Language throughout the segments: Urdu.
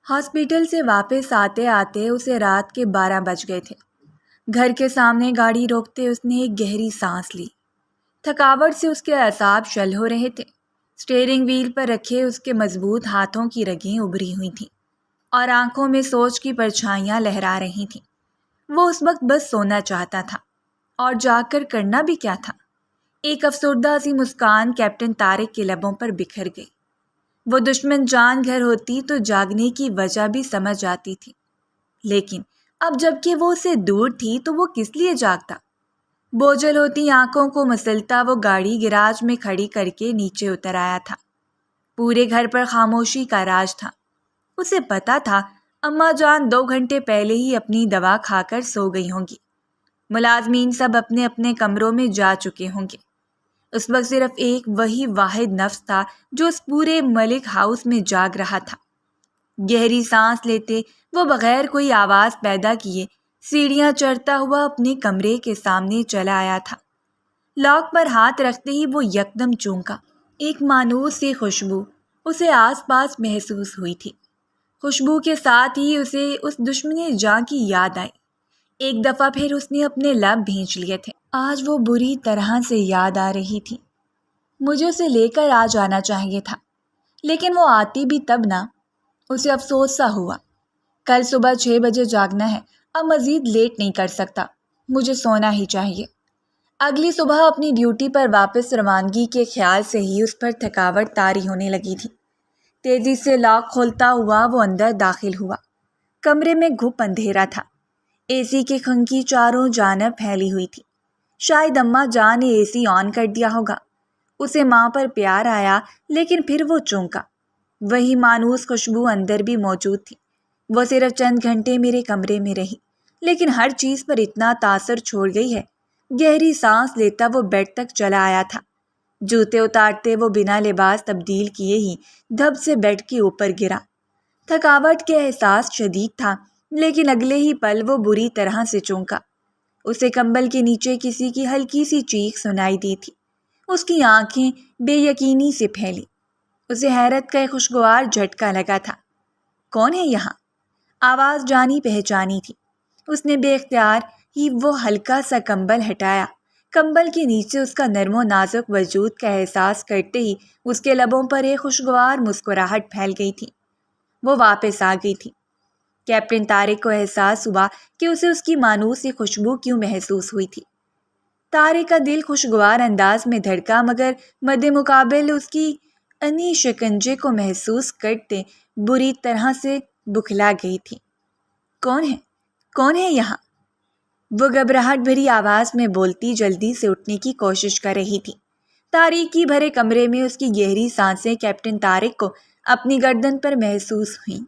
ہاسپٹل سے واپس آتے آتے اسے رات کے 12 بج گئے تھے۔ گھر کے سامنے گاڑی روکتے اس نے ایک گہری سانس لی۔ تھکاوٹ سے اس کے اعصاب شل ہو رہے تھے۔ اسٹیئرنگ وہیل پر رکھے اس کے مضبوط ہاتھوں کی رگیں ابھری ہوئی تھیں اور آنکھوں میں سوچ کی پرچھائیاں لہرا رہی تھیں۔ وہ اس وقت بس سونا چاہتا تھا، اور جاگ کر کرنا بھی کیا تھا۔ ایک افسردہ سی مسکان کیپٹن طارق کے لبوں پر بکھر گئی۔ وہ دشمن جان گھر ہوتی تو جاگنے کی وجہ بھی سمجھ آتی تھی، لیکن اب جب کہ وہ اسے دور تھی تو وہ کس لیے جاگتا؟ بوجھل ہوتی آنکھوں کو مسلتا وہ گاڑی گراج میں کھڑی کر کے نیچے اتر آیا تھا۔ پورے گھر پر خاموشی کا راج تھا۔ اسے پتا تھا اماں جان 2 گھنٹے پہلے ہی اپنی دوا کھا کر سو گئی ہوں گی۔ ملازمین سب اپنے اپنے کمروں میں جا چکے ہوں گے۔ اس وقت صرف ایک وہی واحد نفس تھا جو اس پورے ملک ہاؤس میں جاگ رہا تھا۔ گہری سانس لیتے وہ بغیر کوئی آواز پیدا کیے سیڑھیاں چڑھتا ہوا اپنے کمرے کے سامنے چلا آیا تھا۔ لاک پر ہاتھ رکھتے ہی وہ یکدم چونکا۔ ایک مانوس سی خوشبو اسے آس پاس محسوس ہوئی تھی۔ خوشبو کے ساتھ ہی اسے اس دشمن جاں کی یاد آئی۔ ایک دفعہ پھر اس نے اپنے لب بھینچ لیے تھے۔ آج وہ بری طرح سے یاد آ رہی تھی۔ مجھے اسے لے کر آ جانا چاہیے تھا، لیکن وہ آتی بھی تب نہ۔ اسے افسوس سا ہوا۔ کل صبح 6 بجے جاگنا ہے، اب مزید لیٹ نہیں کر سکتا، مجھے سونا ہی چاہیے۔ اگلی صبح اپنی ڈیوٹی پر واپس روانگی کے خیال سے ہی اس پر تھکاوٹ طاری ہونے لگی تھی۔ تیزی سے لاک کھولتا ہوا وہ اندر داخل ہوا۔ کمرے میں گھپ اندھیرا تھا۔ اے سی کی کھنکی چاروں جانب پھیلی ہوئی تھی۔ شاید اماں جان نے اے سی آن کر دیا ہوگا۔ اسے ماں پر پیار آیا، لیکن پھر وہ چونکا۔ وہی مانوس خوشبو اندر بھی موجود تھی۔ وہ صرف چند گھنٹے میرے کمرے میں رہی، لیکن ہر چیز پر اتنا تاثر چھوڑ گئی ہے۔ گہری سانس لیتا وہ بیڈ تک چلا آیا تھا۔ جوتے اتارتے وہ بنا لباس تبدیل کیے ہی دھب سے بیڈ کے اوپر گرا۔ تھکاوٹ کے احساس شدید تھا، لیکن اگلے ہی پل وہ بری طرح سے چونکا۔ اسے کمبل کے نیچے کسی کی ہلکی سی چیخ سنائی دی تھی۔ اس کی آنکھیں بے یقینی سے پھیلی۔ اسے حیرت کا ایک خوشگوار جھٹکا لگا تھا۔ کون ہے یہاں؟ آواز جانی پہچانی تھی۔ اس نے بے اختیار ہی وہ ہلکا سا کمبل ہٹایا۔ کمبل کے نیچے اس کا نرم و نازک وجود کا احساس کرتے ہی اس کے لبوں پر ایک خوشگوار مسکراہٹ پھیل گئی تھی۔ وہ واپس آ گئی تھی۔ کیپٹن طارق کو احساس ہوا کہ اسے اس کی مانوس سی خوشبو کیوں محسوس ہوئی تھی۔ طارق کا دل خوشگوار انداز میں دھڑکا، مگر مد مقابل اس کی انی شکنجے کو محسوس کرتے بری طرح سے بکھلا گئی تھی۔ کون ہے یہاں؟ وہ گھبراہٹ بھری آواز میں بولتی جلدی سے اٹھنے کی کوشش کر رہی تھی۔ تاریکی بھرے کمرے میں اس کی گہری سانسیں کیپٹن طارق کو اپنی گردن پر محسوس ہوئیں۔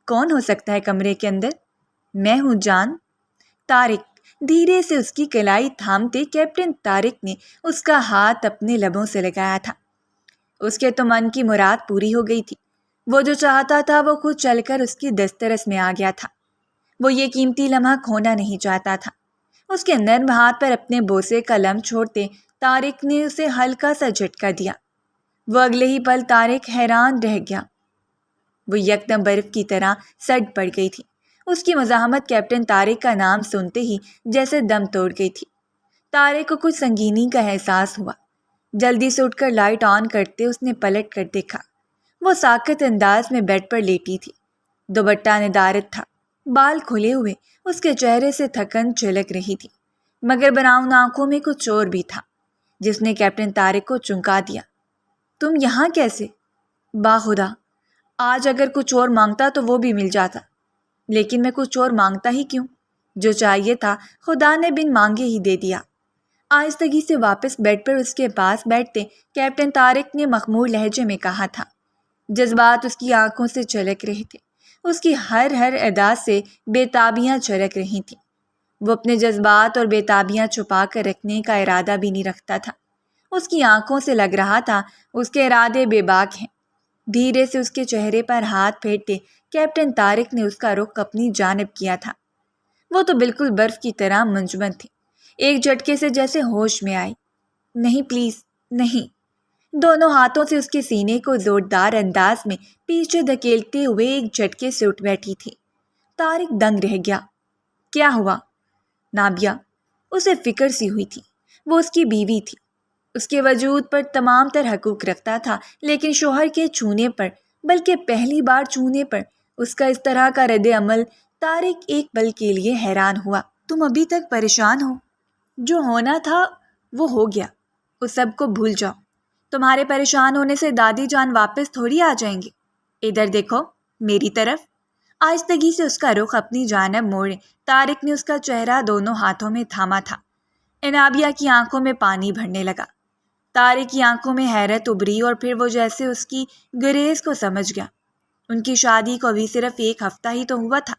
کون ہو سکتا ہے کمرے کے اندر؟ میں ہوں جان۔ طارق دھیرے سے اس کی کلائی تھامتے کیپٹن طارق نے اس کا ہاتھ اپنے لبوں سے لگایا تھا۔ اس کے تو من کی مراد پوری ہو گئی تھی۔ وہ جو چاہتا تھا وہ خود چل کر اس کی دسترس میں آ گیا تھا۔ وہ یہ قیمتی لمحہ کھونا نہیں چاہتا تھا۔ اس کے نرم ہاتھ پر اپنے بوسے کا لمس چھوڑتے طارق نے اسے ہلکا سا جھٹکا دیا۔ وہ اگلے ہی پل طارق حیران رہ گیا۔ وہ یکدم برف کی طرح سٹ پڑ گئی تھی۔ اس کی مزاحمت کیپٹن طارق کا نام سنتے ہی جیسے دم توڑ گئی تھی۔ طارق کو کچھ سنگینی کا احساس ہوا۔ جلدی سے اٹھ کر لائٹ آن کرتے اس نے پلٹ کر دیکھا۔ وہ ساکت انداز میں بیڈ پر لیٹی تھی۔ دوپٹہ ندارت تھا، بال کھلے ہوئے اس کے چہرے سے تھکن جھلک رہی تھی، مگر براؤن آنکھوں میں کچھ اور بھی تھا جس نے کیپٹن طارق کو چونکا دیا۔ تم یہاں کیسے؟ باخدا، آج اگر کچھ اور مانگتا تو وہ بھی مل جاتا، لیکن میں کچھ اور مانگتا ہی کیوں؟ جو چاہیے تھا خدا نے بن مانگے ہی دے دیا۔ آہستگی سے واپس بیڈ پر اس کے پاس بیٹھتے کیپٹن طارق نے مخمور لہجے میں کہا تھا۔ جذبات اس کی آنکھوں سے چھلک رہے تھے۔ اس کی ہر ادا سے بے تابیاں جھلک رہی تھیں۔ وہ اپنے جذبات اور بے تابیاں چھپا کر رکھنے کا ارادہ بھی نہیں رکھتا تھا۔ اس کی آنکھوں سے لگ رہا تھا اس کے ارادے بے باک ہیں۔ دھیرے سے اس کے چہرے پر ہاتھ پھیرتے کیپٹن طارق نے اس کا رخ اپنی جانب کیا تھا۔ وہ تو بالکل برف کی طرح منجمد تھی، ایک جھٹکے سے جیسے ہوش میں آئی۔ نہیں پلیز، نہیں۔ دونوں ہاتھوں سے اس کے سینے کو زوردار انداز میں پیچھے دھکیلتے ہوئے ایک جھٹکے سے اٹھ بیٹھی تھی۔ طارق دنگ رہ گیا۔ کیا ہوا؟ نابیہ، اسے فکر سی ہوئی تھی۔ وہ اس کی بیوی تھی، اس کے وجود پر تمام تر حقوق رکھتا تھا، لیکن شوہر کے چھونے پر، بلکہ پہلی بار چھونے پر اس کا اس طرح کا رد عمل، طارق ایک پل کے لیے حیران ہوا۔ تم ابھی تک پریشان ہو؟ جو ہونا تھا وہ ہو گیا، اس سب کو بھول جاؤ۔ تمہارے پریشان ہونے سے دادی جان واپس تھوڑی آ جائیں گے۔ ادھر دیکھو، میری طرف۔ آہستگی سے اس کا رخ اپنی جانب موڑے طارق نے اس کا چہرہ دونوں ہاتھوں میں تھاما تھا۔ عنابیہ کی آنکھوں میں پانی بھرنے لگا۔ طارق کی آنکھوں میں حیرت ابھری اور پھر وہ جیسے اس کی گریز کو سمجھ گیا۔ ان کی شادی کو ابھی صرف ایک ہفتہ ہی تو ہوا تھا،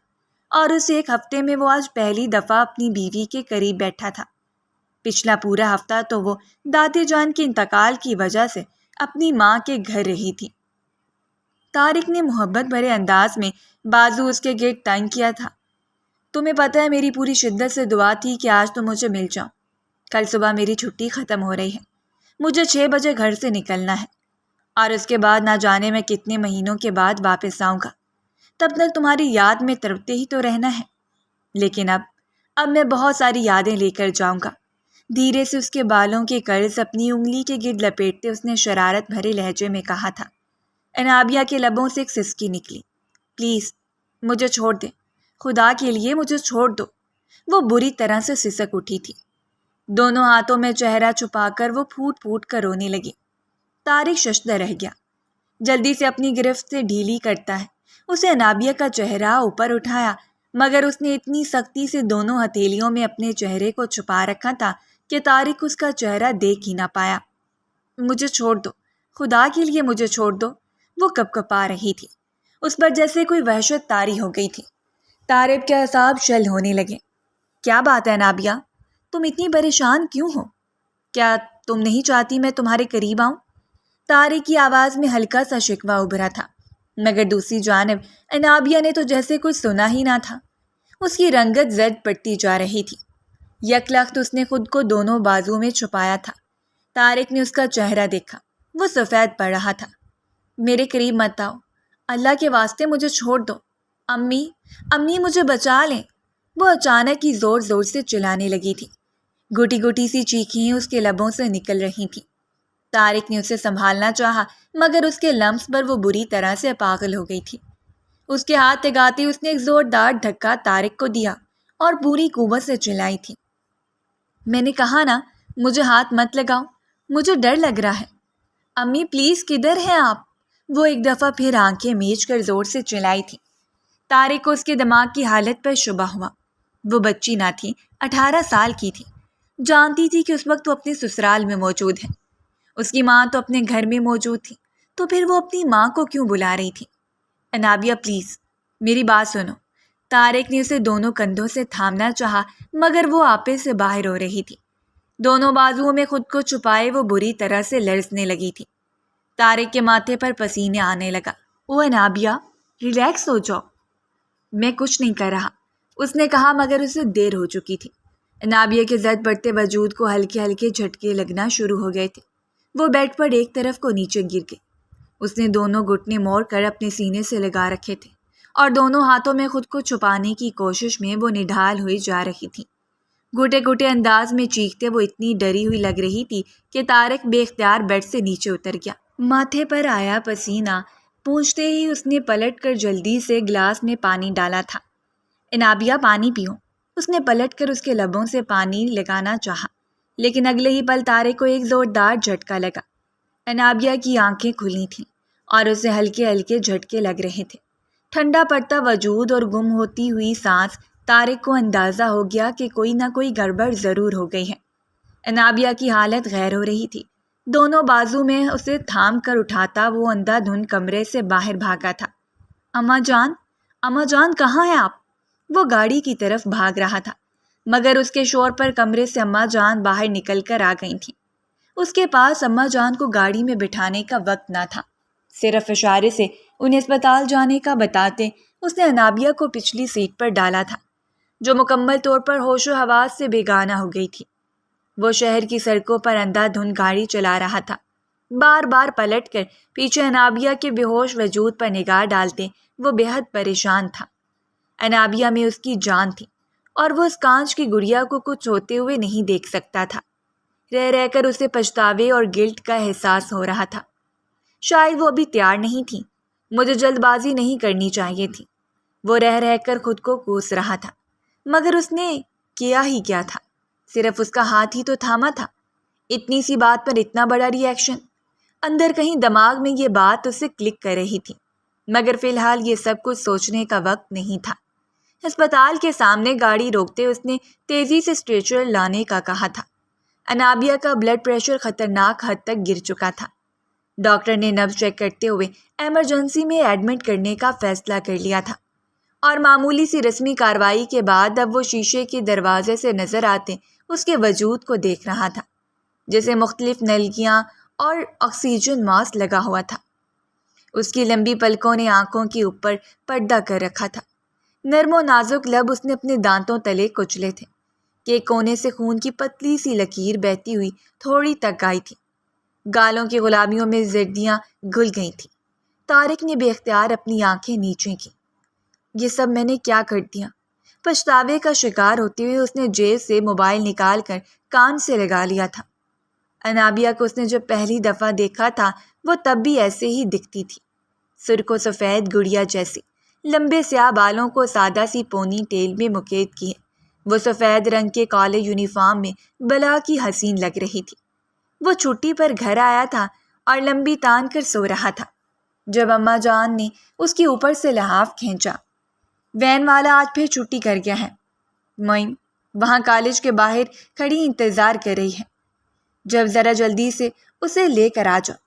اور اس ایک ہفتے میں وہ آج پہلی دفعہ اپنی بیوی کے قریب بیٹھا تھا۔ پچھلا پورا ہفتہ تو وہ دادی جان کے انتقال کی وجہ سے اپنی ماں کے گھر رہی تھی۔ طارق نے محبت بھرے انداز میں بازو اس کے گرد تنگ کیا تھا۔ تمہیں پتہ ہے میری پوری شدت سے دعا تھی کہ آج تم مجھے مل جاؤ۔ کل صبح میری چھٹی ختم ہو رہی ہے، مجھے 6 بجے گھر سے نکلنا ہے، اور اس کے بعد نہ جانے میں کتنے مہینوں کے بعد واپس آؤں گا۔ تب تک تمہاری یاد میں تڑپتے ہی تو رہنا ہے۔ لیکن اب میں بہت ساری یادیں لے کر جاؤں گا۔ دھیرے سے اس کے بالوں کے قرض اپنی انگلی کے گرد لپیٹتے اس نے شرارت بھرے لہجے میں کہا تھا۔ عنابیہ کے لبوں سے ایک سسکی نکلی۔ پلیز مجھے چھوڑ دے، خدا کے لیے مجھے چھوڑ دو۔ وہ بری طرح سے سسک اٹھی تھی۔ دونوں ہاتھوں میں چہرہ چھپا کر وہ پھوٹ پھوٹ کر رونے لگی۔ طارق ششدر رہ گیا۔ جلدی سے اپنی گرفت سے ڈھیلی کرتا ہے اسے عنابیہ کا چہرہ اوپر اٹھایا، مگر اس نے اتنی سختی سے دونوں ہتھیلیوں میں اپنے چہرے کو چھپا رکھا تھا کہ طارق اس کا چہرہ دیکھ ہی نہ پایا۔ مجھے چھوڑ دو، خدا کے لیے مجھے چھوڑ دو۔ وہ کپکپا رہی تھی۔ اس پر جیسے کوئی وحشت طاری ہو گئی تھی۔ طارق کے اعصاب شل ہونے لگے۔ کیا بات ہے عنابیہ؟ تم اتنی پریشان کیوں ہو؟ کیا تم نہیں چاہتی میں تمہارے قریب آؤں؟ طارق کی آواز میں ہلکا سا شکوہ ابھرا تھا، مگر دوسری جانب عنابیہ نے تو جیسے کچھ سنا ہی نہ تھا۔ اس کی رنگت زرد پڑتی جا رہی تھی۔ یک لخت اس نے خود کو دونوں بازو میں چھپایا تھا۔ طارق نے اس کا چہرہ دیکھا، وہ سفید پڑ رہا تھا۔ میرے قریب مت آؤ، اللہ کے واسطے مجھے چھوڑ دو۔ امی مجھے بچا لیں۔ وہ اچانک ہی زور زور سے چلانے لگی تھی۔ گھٹی گھٹی سی چیخیں اس کے لبوں سے نکل رہی تھیں۔ طارق نے اسے سنبھالنا چاہا، مگر اس کے لمس پر وہ بری طرح سے پاگل ہو گئی تھی۔ اس کے ہاتھ تگاتے اس نے ایک زوردار دھکا طارق کو دیا اور پوری قوت سے چلائی تھی۔ میں نے کہا نا، مجھے ہاتھ مت لگاؤ، مجھے ڈر لگ رہا ہے۔ امی پلیز کدھر ہیں آپ؟ وہ ایک دفعہ پھر آنکھیں میچ کر زور سے چلائی تھی۔ طارق کو اس کے دماغ کی حالت پر شبہ ہوا۔ وہ بچی نہ تھی، 18 سال کی تھی۔ جانتی تھی کہ اس وقت وہ اپنے سسرال میں موجود ہے۔ اس کی ماں تو اپنے گھر میں موجود تھی، تو پھر وہ اپنی ماں کو کیوں بلا رہی تھی؟ عنابیہ پلیز میری بات سنو۔ طارق نے اسے دونوں کندھوں سے تھامنا چاہا، مگر وہ آپے سے باہر ہو رہی تھی۔ دونوں بازوؤں میں خود کو چھپائے وہ بری طرح سے لرزنے لگی تھی۔ طارق کے ماتھے پر پسینے آنے لگا۔ او عنابیہ، ریلیکس ہو جاؤ۔ میں کچھ نہیں کر رہا، اس نے کہا، مگر اسے دیر ہو چکی تھی۔ عنابیہ کے زد بڑھتے وجود کو ہلکے ہلکے جھٹکے لگنا شروع ہو گئے تھے۔ وہ بیڈ پر ایک طرف کو نیچے گر گئی۔ اس نے دونوں گھٹنے موڑ کر اپنے سینے سے لگا رکھے تھے، اور دونوں ہاتھوں میں خود کو چھپانے کی کوشش میں وہ نڈھال ہوئی جا رہی تھی۔ گھٹے گھٹے انداز میں چیختے وہ اتنی ڈری ہوئی لگ رہی تھی کہ طارق بے اختیار بیڈ سے نیچے اتر گیا۔ ماتھے پر آیا پسینہ پہنچتے ہی اس نے پلٹ کر جلدی سے گلاس میں پانی ڈالا تھا۔ عنابیہ پانی پیو۔ اس نے پلٹ کر اس کے لبوں سے پانی لگانا چاہا، لیکن اگلے ہی پل طارق کو ایک زوردار جھٹکا لگا۔ عنابیہ کی آنکھیں کھلی تھیں اور اسے ہلکے ہلکے جھٹکے لگ رہے تھے۔ ٹھنڈا پڑتا وجود اور گم ہوتی ہوئی سانس، طارق کو اندازہ ہو گیا کہ کوئی نہ کوئی گڑبڑ ضرور ہو گئی ہے۔ عنابیہ کی حالت غیر ہو رہی تھی۔ دونوں بازو میں اسے تھام کر اٹھاتا وہ اندھا دھند کمرے سے باہر بھاگا تھا۔ اماں جان کہاں ہیں آپ؟ وہ گاڑی کی طرف بھاگ رہا تھا، مگر اس کے شور پر کمرے سے اماں جان باہر نکل کر آ گئی تھیں۔ اس کے پاس اماں جان کو گاڑی میں بٹھانے کا وقت نہ تھا۔ صرف اشارے سے انہیں اسپتال جانے کا بتاتے اس نے عنابیہ کو پچھلی سیٹ پر ڈالا تھا، جو مکمل طور پر ہوش و حواس سے بیگانہ ہو گئی تھی۔ وہ شہر کی سڑکوں پر اندھا دھند گاڑی چلا رہا تھا۔ بار بار پلٹ کر پیچھے انابیہ کے بے ہوش وجود پر نگاہ ڈالتے وہ بے حد پریشان تھا۔ انابیہ میں اس کی جان تھی اور وہ اس کانچ کی گڑیا کو کچھ ہوتے ہوئے نہیں دیکھ سکتا تھا۔ رہ رہ کر اسے پچھتاوے اور گلٹ کا احساس ہو رہا تھا۔ شاید وہ ابھی تیار نہیں تھی، مجھے جلد بازی نہیں کرنی چاہیے تھی۔ وہ رہ رہ کر خود کو کوس رہا تھا، مگر اس نے کیا ہی کیا تھا؟ صرف اس کا ہاتھ ہی تو تھاما تھا۔ اتنی سی بات پر اتنا بڑا ری ایکشن۔ اندر کہیں دماغ میں یہ بات اسے کلک کر رہی تھی، مگر فی الحال یہ سب کچھ سوچنے کا وقت نہیں تھا۔ ہسپتال کے سامنے گاڑی روکتے اس نے تیزی سے اسٹریچر لانے کا کہا تھا۔ انابیہ کا بلڈ پریشر خطرناک حد تک گر چکا تھا۔ ڈاکٹر نے نبض چیک کرتے ہوئے ایمرجنسی میں ایڈمٹ کرنے کا فیصلہ کر لیا تھا، اور معمولی سی رسمی کارروائی کے بعد اب وہ شیشے کے دروازے سے نظر آتے اس کے وجود کو دیکھ رہا تھا، جیسے مختلف نلکیاں اور آکسیجن ماسک لگا ہوا تھا۔ اس کی لمبی پلکوں نے آنکھوں کے اوپر پردہ کر رکھا تھا۔ نرم و نازک لب اس نے اپنے دانتوں تلے کچلے تھے کہ ایک کونے سے خون کی پتلی سی لکیر بہتی ہوئی تھوڑی تک آئی تھی۔ گالوں کی غلامیوں میں زردیاں گھل گئی تھیں۔ طارق نے بے اختیار اپنی آنکھیں نیچے کی۔ یہ سب میں نے کیا کر دیا؟ پچھتاوے کا شکار ہوتے ہوئے اس نے جیب سے موبائل نکال کر کان سے لگا لیا تھا۔ انابیہ کو اس نے جب پہلی دفعہ دیکھا تھا وہ تب بھی ایسے ہی دکھتی تھی، سرخ و سفید گڑیا جیسی، لمبے سیاہ بالوں کو سادہ سی پونی ٹیل میں مکید کیے۔ وہ سفید رنگ کے کالج یونیفارم میں بلا کی حسین لگ رہی تھی۔ وہ چھٹی پر گھر آیا تھا اور لمبی تان کر سو رہا تھا جب اماں جان نے اس کے اوپر سے لحاف کھینچا۔ وین والا آج پھر چھٹی کر گیا ہے۔ معین وہاں کالج کے باہر کھڑی انتظار کر رہی ہے، جب ذرا جلدی سے اسے لے کر آ جاؤ۔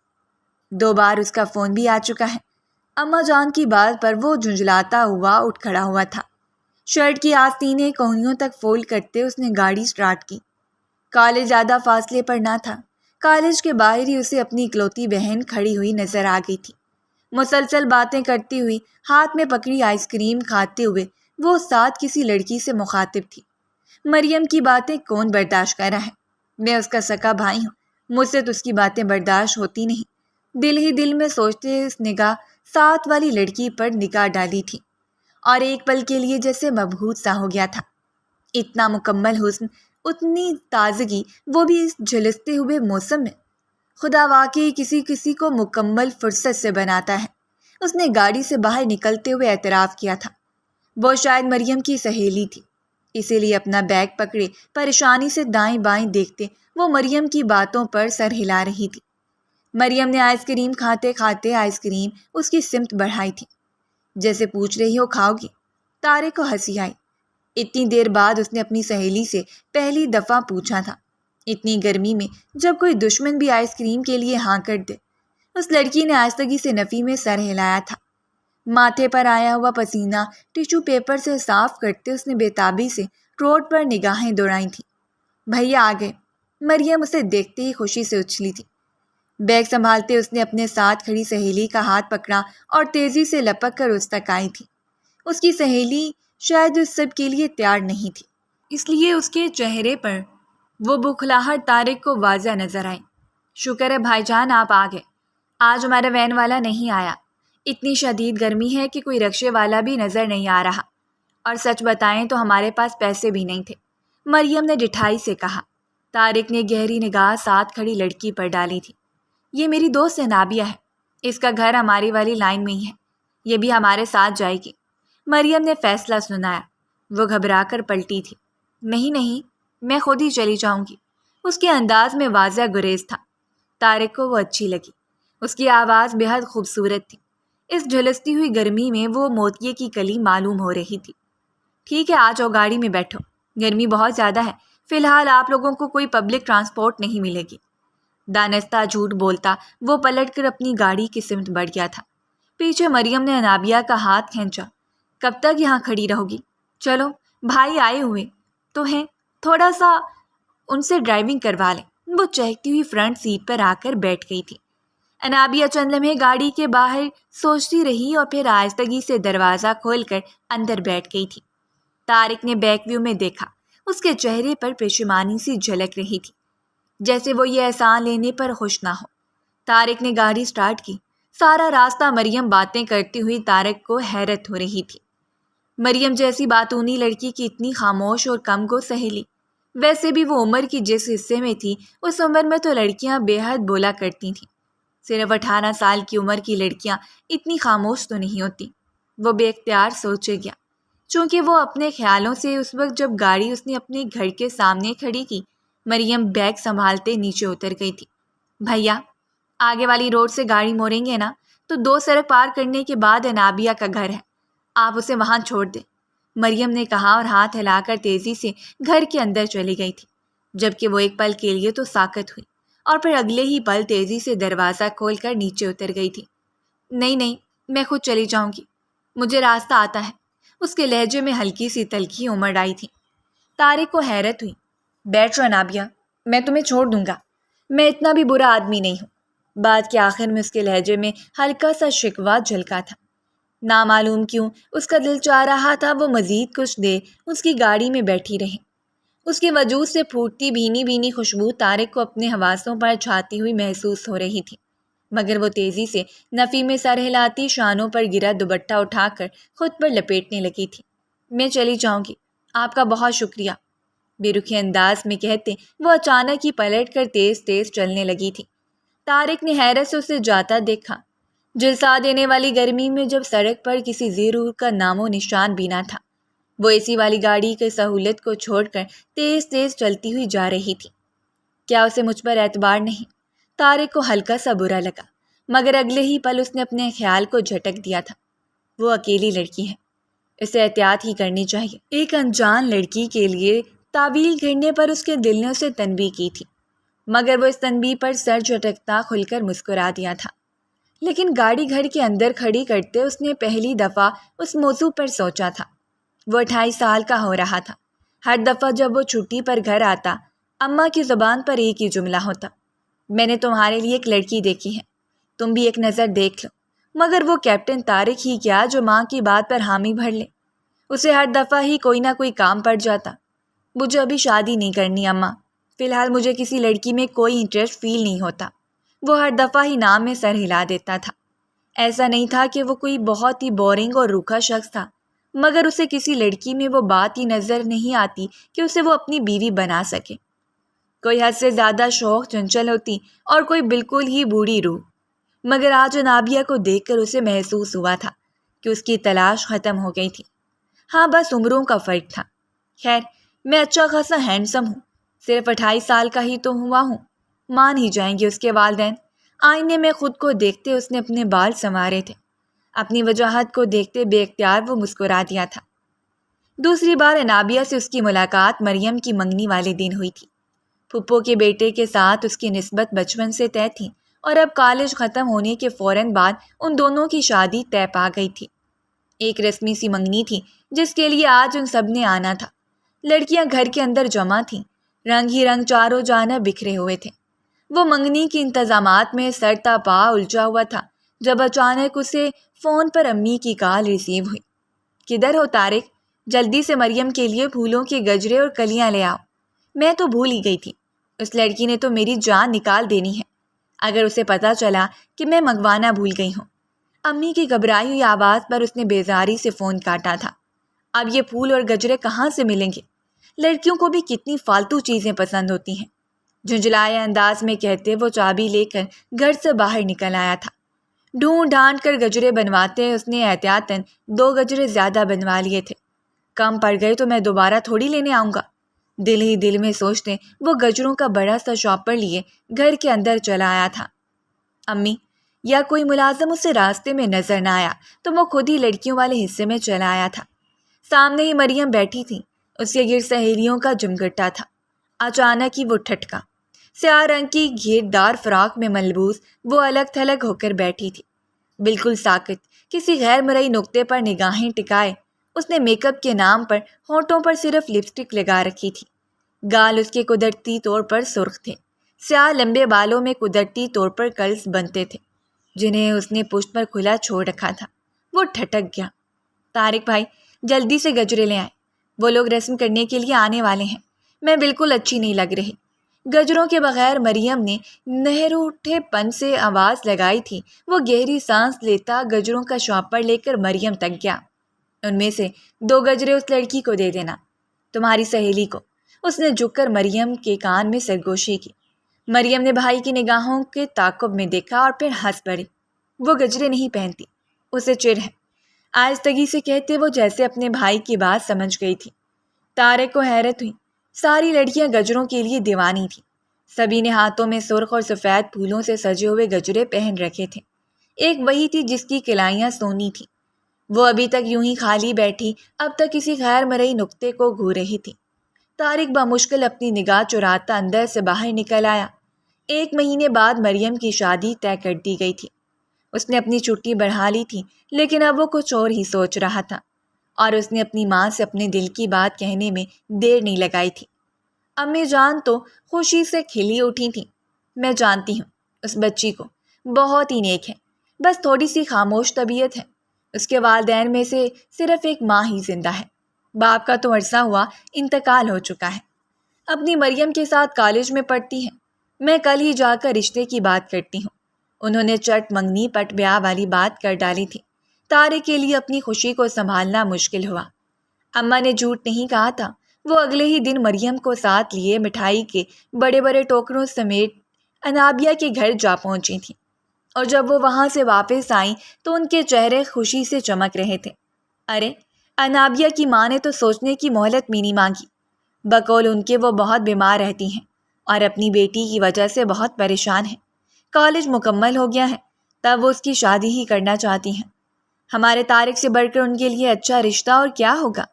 2 بار اس کا فون بھی آ چکا ہے۔ اماں جان کی بات پر وہ جھنجھلاتا ہوا اٹھ کھڑا ہوا تھا۔ شرٹ کی آستینیں کوہنیوں تک فولڈ کرتے اس نے گاڑی سٹارٹ کی۔ کالج زیادہ فاصلے پر نہ تھا۔ کالج کے باہر ہی اسے اپنی اکلوتی بہن کھڑی ہوئی نظر آ گئی تھی۔ مسلسل باتیں کرتی ہوئی، ہاتھ میں پکڑی آئس کریم کھاتے ہوئے وہ ساتھ کسی لڑکی سے مخاطب تھی۔ مریم کی باتیں کون برداشت کر رہا ہے؟ میں اس کا سکا بھائی ہوں، مجھ سے تو اس کی باتیں برداشت ہوتی نہیں۔ دل ہی دل میں سوچتے اس نگاہ ساتھ والی لڑکی پر نگاہ ڈالی تھی، اور ایک پل کے لیے جیسے مبہوت سا ہو گیا تھا۔ اتنا مکمل حسن، اتنی تازگی، وہ بھی اس جھلستے ہوئے موسم میں۔ خدا واقعی کسی کسی کو مکمل فرصت سے بناتا ہے، اس نے گاڑی سے باہر نکلتے ہوئے اعتراف کیا تھا۔ وہ شاید مریم کی سہیلی تھی، اسی لیے اپنا بیگ پکڑے پریشانی سے دائیں بائیں دیکھتے وہ مریم کی باتوں پر سر ہلا رہی تھی۔ مریم نے آئس کریم کھاتے کھاتے آئس کریم اس کی سمت بڑھائی تھی، جیسے پوچھ رہی ہو کھاؤ گی؟ طارق کو ہنسی آئی۔ اتنی دیر بعد اس نے اپنی سہیلی سے پہلی دفعہ پوچھا تھا، اتنی گرمی میں جب کوئی دشمن بھی آئس کریم کے لیے ہاں کر دے۔ اس لڑکی نے آہستگی سے نفی میں سر ہلایا تھا۔ ماتھے پر آیا ہوا پسینہ ٹیشو پیپر سے صاف کرتے اس نے بےتابی سے روڈ پر نگاہیں دوڑائی تھیں۔ بھیا آ گئے۔ مریم اسے دیکھتے ہی خوشی سے اچھلی تھی۔ بیگ سنبھالتے اس نے اپنے ساتھ کھڑی سہیلی کا ہاتھ پکڑا اور تیزی سے لپک کر اس تک آئی تھی۔ اس کی سہیلی شاید اس سب کے لیے تیار نہیں تھی، اس لیے اس کے چہرے پر وہ بکھلاہٹ طارق کو واضح نظر آئی۔ شکر ہے بھائی جان آپ آ گئے، آج ہمارا وین والا نہیں آیا۔ اتنی شدید گرمی ہے کہ کوئی رکشے والا بھی نظر نہیں آ رہا، اور سچ بتائیں تو ہمارے پاس پیسے بھی نہیں تھے، مریم نے ڈٹھائی سے کہا۔ طارق نے گہری نگاہ ساتھ کھڑی لڑکی پر ڈالی تھی۔ یہ میری دوست انابیہ ہے، اس کا گھر ہماری والی لائن میں ہی ہے، یہ بھی ہمارے ساتھ جائے گی، مریم نے فیصلہ سنایا۔ وہ گھبرا کر پلٹی تھی۔ نہیں، میں خود ہی چلی جاؤں گی۔ اس کے انداز میں واضح گریز تھا۔ طارق کو وہ اچھی لگی، اس کی آواز بے حد خوبصورت تھی۔ اس جھلستی ہوئی گرمی میں وہ موتیے کی کلی معلوم ہو رہی تھی۔ ٹھیک ہے، آ جاؤ گاڑی میں بیٹھو، گرمی بہت زیادہ ہے، فی الحال آپ لوگوں کو کوئی پبلک ٹرانسپورٹ نہیں ملے گی۔ دانستہ جھوٹ بولتا وہ پلٹ کر اپنی گاڑی کی سمت بڑھ گیا تھا۔ پیچھے مریم نے انابیہ کا ہاتھ کھینچا۔ کب تک یہاں کھڑی رہو گی؟ چلو، بھائی آئے ہوئے تو ہیں، تھوڑا سا ان سے ڈرائیونگ کروا لیں۔ وہ چہکتی ہوئی فرنٹ سیٹ پر آ کر بیٹھ گئی تھی۔ انابیہ چند لمحے گاڑی کے باہر سوچتی رہی اور پھر آہستگی سے دروازہ کھول کر اندر بیٹھ گئی تھی۔ طارق نے بیک ویو میں دیکھا، اس کے چہرے پر پشیمانی سی جھلک رہی تھی، جیسے وہ یہ احسان لینے پر خوش نہ ہو۔ طارق نے گاڑی سٹارٹ کی۔ سارا راستہ مریم باتیں کرتی ہوئی طارق کو حیرت ہو رہی تھی۔ مریم جیسی باتونی لڑکی کی اتنی خاموش اور کم گو سہیلی۔ ویسے بھی وہ عمر کی جس حصے میں تھی اس عمر میں تو لڑکیاں بے حد بولا کرتی تھیں۔ صرف 18 سال کی عمر کی لڑکیاں اتنی خاموش تو نہیں ہوتی۔ وہ بے اختیار سوچے گیا، چونکہ وہ اپنے خیالوں سے اس وقت جب گاڑی اس نے اپنے گھر کے سامنے کھڑی کی، مریم بیگ سنبھالتے نیچے اتر گئی تھی۔ بھیا، آگے والی روڈ سے گاڑی موڑیں گے نا تو 2 سڑک پار کرنے کے بعد انابیہ کا گھر ہے، آپ اسے وہاں چھوڑ دیں، مریم نے کہا اور ہاتھ ہلا کر تیزی سے گھر کے اندر چلی گئی تھی، جبکہ وہ ایک پل کے لیے تو ساکت ہوئی اور پھر اگلے ہی پل تیزی سے دروازہ کھول کر نیچے اتر گئی تھی۔ نہیں، میں خود چلی جاؤں گی، مجھے راستہ آتا ہے، اس کے لہجے میں ہلکی سی تلخی امڑ آئی تھی۔ طارق کو حیرت ہوئی۔ بیٹھ رو انابیہ، میں تمہیں چھوڑ دوں گا، میں اتنا بھی برا آدمی نہیں ہوں۔ بات کے آخر میں اس کے لہجے میں ہلکا سا شکوہ جھلکا تھا۔ نامعلوم کیوں اس کا دل چاہ رہا تھا وہ مزید کچھ دیر اس کی گاڑی میں بیٹھی رہے۔ اس کے وجود سے پھوٹتی بھینی بھینی خوشبو طارق کو اپنے حواسوں پر چھاتی ہوئی محسوس ہو رہی تھی، مگر وہ تیزی سے نفی میں سر ہلاتی شانوں پر گرا دوپٹہ اٹھا کر خود پر لپیٹنے لگی تھی۔ میں چلی جاؤں گی، آپ کا بہت شکریہ، بے رخی انداز میں کہتے وہ اچانک ہی پلٹ کر تیز تیز چلنے لگی تھی۔ طارق نے حیرت سے اسے جاتا دیکھا۔ جلسا دینے والی گرمی میں جب سڑک پر کسی زیر کا نام و نشان بھی نہ تھا، وہ اے سی والی گاڑی کی سہولت کو چھوڑ کر تیز تیز چلتی ہوئی جا رہی تھی۔ کیا اسے مجھ پر اعتبار نہیں؟ طارق کو ہلکا سا برا لگا، مگر اگلے ہی پل اس نے اپنے خیال کو جھٹک دیا تھا۔ وہ اکیلی لڑکی ہے، اسے احتیاط ہی کرنی چاہیے۔ ایک انجان لڑکی کے لیے تعویل گھڑنے پر اس کے دل نے اسے تنبیہ کی تھی، مگر وہ اس تنبیہ پر سر جھٹکتا کھل کر مسکرا دیا تھا۔ لیکن گاڑی گھر کے اندر کھڑی کرتے اس نے پہلی دفعہ اس موضوع پر سوچا تھا۔ وہ 28 سال کا ہو رہا تھا۔ ہر دفعہ جب وہ چھٹی پر گھر آتا، اماں کی زبان پر ایک ہی جملہ ہوتا، میں نے تمہارے لیے ایک لڑکی دیکھی ہے، تم بھی ایک نظر دیکھ لو۔ مگر وہ کیپٹن طارق ہی کیا جو ماں کی بات پر حامی بھر لے، اسے ہر دفعہ ہی کوئی نہ کوئی کام پڑ جاتا۔ مجھے ابھی شادی نہیں کرنی اماں، فی الحال مجھے کسی لڑکی میں کوئی انٹرسٹ فیل نہیں ہوتا، وہ ہر دفعہ ہی نام میں سر ہلا دیتا تھا۔ ایسا نہیں تھا کہ وہ کوئی بہت ہی بورنگ اور روکھا شخص تھا، مگر اسے کسی لڑکی میں وہ بات ہی نظر نہیں آتی کہ اسے وہ اپنی بیوی بنا سکے۔ کوئی حد سے زیادہ شوق چنچل ہوتی اور کوئی بالکل ہی بوڑھی روح۔ مگر آج انابیہ کو دیکھ کر اسے محسوس ہوا تھا کہ اس کی تلاش ختم ہو گئی تھی۔ ہاں، بس عمروں کا فرق تھا۔ خیر، میں اچھا خاصا ہینڈسم ہوں، صرف 28 سال کا ہی تو ہوا ہوں، مان ہی جائیں گے اس کے والدین۔ آئینے میں خود کو دیکھتے اس نے اپنے بال سنوارے تھے۔ اپنی وجاہت کو دیکھتے بے اختیار وہ مسکرا دیا تھا۔ دوسری بار انابیہ سے اس کی ملاقات مریم کی منگنی والے دن ہوئی تھی۔ پھپھو کے بیٹے کے ساتھ اس کی نسبت بچپن سے طے تھی اور اب کالج ختم ہونے کے فوراً بعد ان دونوں کی شادی طے پا گئی تھی۔ ایک رسمی سی منگنی تھی جس کے لیے آج ان سب نے آنا تھا۔ لڑکیاں گھر کے اندر جمع تھیں، رنگ ہی رنگ چاروں جانب بکھرے ہوئے تھے۔ وہ منگنی کے انتظامات میں سر تا پا الجھا ہوا تھا جب اچانک اسے فون پر امی کی کال ریسیو ہوئی۔ کدھر ہو طارق؟ جلدی سے مریم کے لیے پھولوں کے گجرے اور کلیاں لے آؤ، میں تو بھول ہی گئی تھی، اس لڑکی نے تو میری جان نکال دینی ہے اگر اسے پتہ چلا کہ میں منگوانا بھول گئی ہوں۔ امی کی گھبرائی ہوئی آواز پر اس نے بیزاری سے فون کاٹا تھا۔ اب یہ پھول اور گجرے کہاں سے ملیں گے؟ لڑکیوں کو بھی کتنی فالتو چیزیں پسند ہوتی ہیں، جھنجھلائے انداز میں کہتے وہ چابی لے کر گھر سے باہر نکل آیا تھا۔ ڈھونڈ ڈھانڈ کر گجرے بنواتے اس نے احتیاطاً 2 گجرے زیادہ بنوا لیے تھے۔ کم پڑ گئے تو میں دوبارہ تھوڑی لینے آؤں گا، دل ہی دل میں سوچتے وہ گجروں کا بڑا سا شاپر لیے گھر کے اندر چلا آیا تھا۔ امی یا کوئی ملازم اسے راستے میں نظر نہ آیا تو وہ خود ہی لڑکیوں والے حصے میں چلا آیا تھا۔ سامنے ہی مریم بیٹھی تھی، اس کے گرد سہیلیوں کا جمگٹا تھا۔ اچانک ہی وہ ٹھٹکا۔ سیاہ رنگ کی گھیردار فراق میں ملبوس وہ الگ تھلگ ہو کر بیٹھی تھی، بالکل ساکت، کسی غیر مرئی نقطے پر نگاہیں ٹکائے۔ اس نے میک اپ کے نام پر ہونٹوں پر صرف لپسٹک لگا رکھی تھی۔ گال اس کے قدرتی طور پر سرخ تھے، سیاہ لمبے بالوں میں قدرتی طور پر کرلز بنتے تھے جنہیں اس نے پشت پر کھلا چھوڑ رکھا تھا۔ وہ ٹھٹک گیا۔ طارق بھائی، جلدی سے گجرے لے آئیں، وہ لوگ رسم کرنے کے لیے آنے والے ہیں، میں بالکل اچھی نہیں لگ رہی، گجروں کے بغیر مریم نے نہروٹھے پن سے آواز لگائی تھی۔ وہ گہری سانس لیتا گجروں کا شاپر لے کر مریم تک گیا۔ ان میں سے 2 گجرے اس لڑکی کو دے دینا، تمہاری سہیلی کو۔ اس نے جھک کر مریم کے کان میں سرگوشی کی۔ مریم نے بھائی کی نگاہوں کے تعاقب میں دیکھا اور پھر ہنس پڑی۔ وہ گجرے نہیں پہنتی، اسے چڑ ہے، آہستگی سے کہتے وہ جیسے اپنے بھائی کی بات سمجھ گئی تھی۔ طارق کو حیرت ہوئی۔ ساری لڑکیاں گجروں کے لیے دیوانی تھیں۔ سبھی نے ہاتھوں میں سرخ اور سفید پھولوں سے سجے ہوئے گجرے پہن رکھے تھے۔ ایک وہی تھی جس کی کلائیاں سونی تھیں۔ وہ ابھی تک یوں ہی خالی بیٹھی اب تک کسی خیر مرئی نقطے کو گھو رہی تھی۔ طارق بمشکل اپنی نگاہ چراتا اندر سے باہر نکل آیا۔ 1 مہینے بعد مریم کی شادی طے کر دی گئی تھی۔ اس نے اپنی چھٹی بڑھا لی تھی، لیکن اب وہ کچھ اور ہی سوچ رہا تھا، اور اس نے اپنی ماں سے اپنے دل کی بات کہنے میں دیر نہیں لگائی تھی۔ امی جان تو خوشی سے کھلی اٹھی تھیں۔ میں جانتی ہوں اس بچی کو، بہت ہی نیک ہے، بس تھوڑی سی خاموش طبیعت ہے۔ اس کے والدین میں سے صرف ایک ماں ہی زندہ ہے، باپ کا تو عرصہ ہوا انتقال ہو چکا ہے۔ اپنی مریم کے ساتھ کالج میں پڑھتی ہے، میں کل ہی جا کر رشتے کی بات کرتی ہوں۔ انہوں نے چٹ منگنی پٹ بیاہ والی بات کر ڈالی تھی۔ طارق کے لیے اپنی خوشی کو سنبھالنا مشکل ہوا۔ اماں نے جھوٹ نہیں کہا تھا۔ وہ اگلے ہی دن مریم کو ساتھ لیے مٹھائی کے بڑے بڑے ٹوکروں سمیت انابیہ کے گھر جا پہنچی تھیں، اور جب وہ وہاں سے واپس آئیں تو ان کے چہرے خوشی سے چمک رہے تھے۔ ارے، انابیہ کی ماں نے تو سوچنے کی مہلت بھی نہیں مانگی۔ بقول ان کے وہ بہت بیمار رہتی ہیں اور اپنی بیٹی کی وجہ سے بہت پریشان ہیں۔ کالج مکمل ہو گیا ہے، تب وہ اس کی شادی ہی کرنا چاہتی ہیں۔ ہمارے طارق سے بڑھ کر ان کے لیے اچھا رشتہ اور کیا ہوگا؟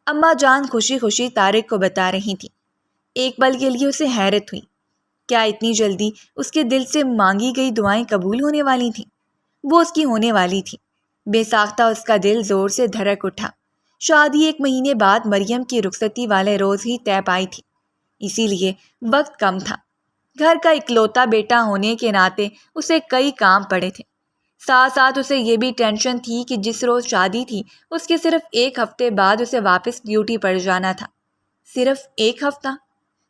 اماں جان خوشی خوشی طارق کو بتا رہی تھی۔ ایک پل کے لیے اسے حیرت ہوئی، کیا اتنی جلدی اس کے دل سے مانگی گئی دعائیں قبول ہونے والی تھیں؟ وہ اس کی ہونے والی تھی۔ بے ساختہ اس کا دل زور سے دھڑک اٹھا۔ شادی 1 مہینے بعد مریم کی رخصتی والے روز ہی طے پائی تھی، اسی لیے وقت کم تھا۔ گھر کا اکلوتا بیٹا ہونے کے ناطے اسے کئی کام پڑے تھے۔ ساتھ ساتھ اسے یہ بھی ٹینشن تھی کہ جس روز شادی تھی اس کے صرف 1 ہفتے بعد اسے واپس ڈیوٹی پر جانا تھا۔ صرف 1 ہفتہ؟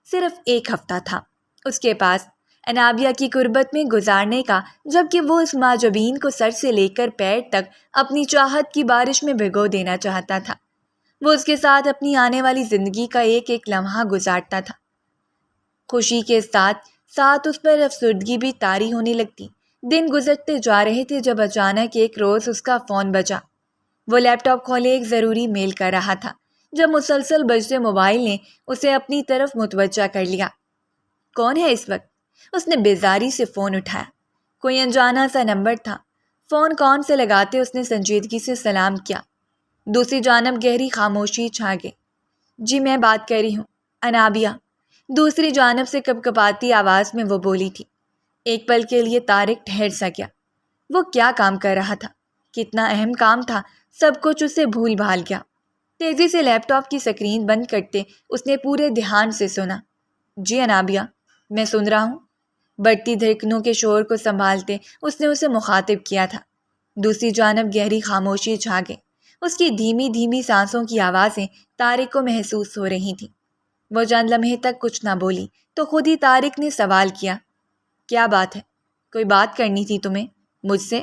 صرف 1 ہفتہ تھا اس کے پاس انابیہ کی قربت میں گزارنے کا، جبکہ وہ اس معجبین کو سر سے لے کر پیر تک اپنی چاہت کی بارش میں بھگو دینا چاہتا تھا۔ وہ اس کے ساتھ اپنی آنے والی زندگی کا ایک ایک لمحہ گزارتا تھا۔ خوشی کے ساتھ ساتھ اس پر افسردگی بھی طاری ہونے لگتی۔ دن گزرتے جا رہے تھے جب اچانک ایک روز اس کا فون بجا۔ وہ لیپ ٹاپ کھولے ایک ضروری میل کر رہا تھا جب مسلسل بجتے موبائل نے اسے اپنی طرف متوجہ کر لیا۔ کون ہے اس وقت؟ اس نے بیزاری سے فون اٹھایا۔ کوئی انجانا سا نمبر تھا۔ فون کان سے لگاتے اس نے سنجیدگی سے سلام کیا۔ دوسری جانب گہری خاموشی چھا گئی۔ جی میں بات کر رہی ہوں، انابیہ۔ دوسری جانب سے کپکپاتی آواز میں وہ بولی تھی۔ ایک پل کے لیے طارق ٹھہر سا گیا۔ وہ کیا کام کر رہا تھا؟ کتنا اہم کام تھا، سب کچھ اسے بھول بھال گیا۔ تیزی سے لیپ ٹاپ کی سکرین بند کرتے اس نے پورے دھیان سے سنا۔ جی انابیہ، میں سن رہا ہوں۔ بڑھتی دھڑکنوں کے شور کو سنبھالتے اس نے اسے مخاطب کیا تھا۔ دوسری جانب گہری خاموشی چھا گئی۔ اس کی دھیمی دھیمی سانسوں کی آوازیں طارق کو محسوس ہو رہی تھیں۔ وہ چند لمحے تک کچھ نہ بولی تو خود ہی طارق نے سوال کیا، کیا بات ہے؟ کوئی بات کرنی تھی تمہیں مجھ سے؟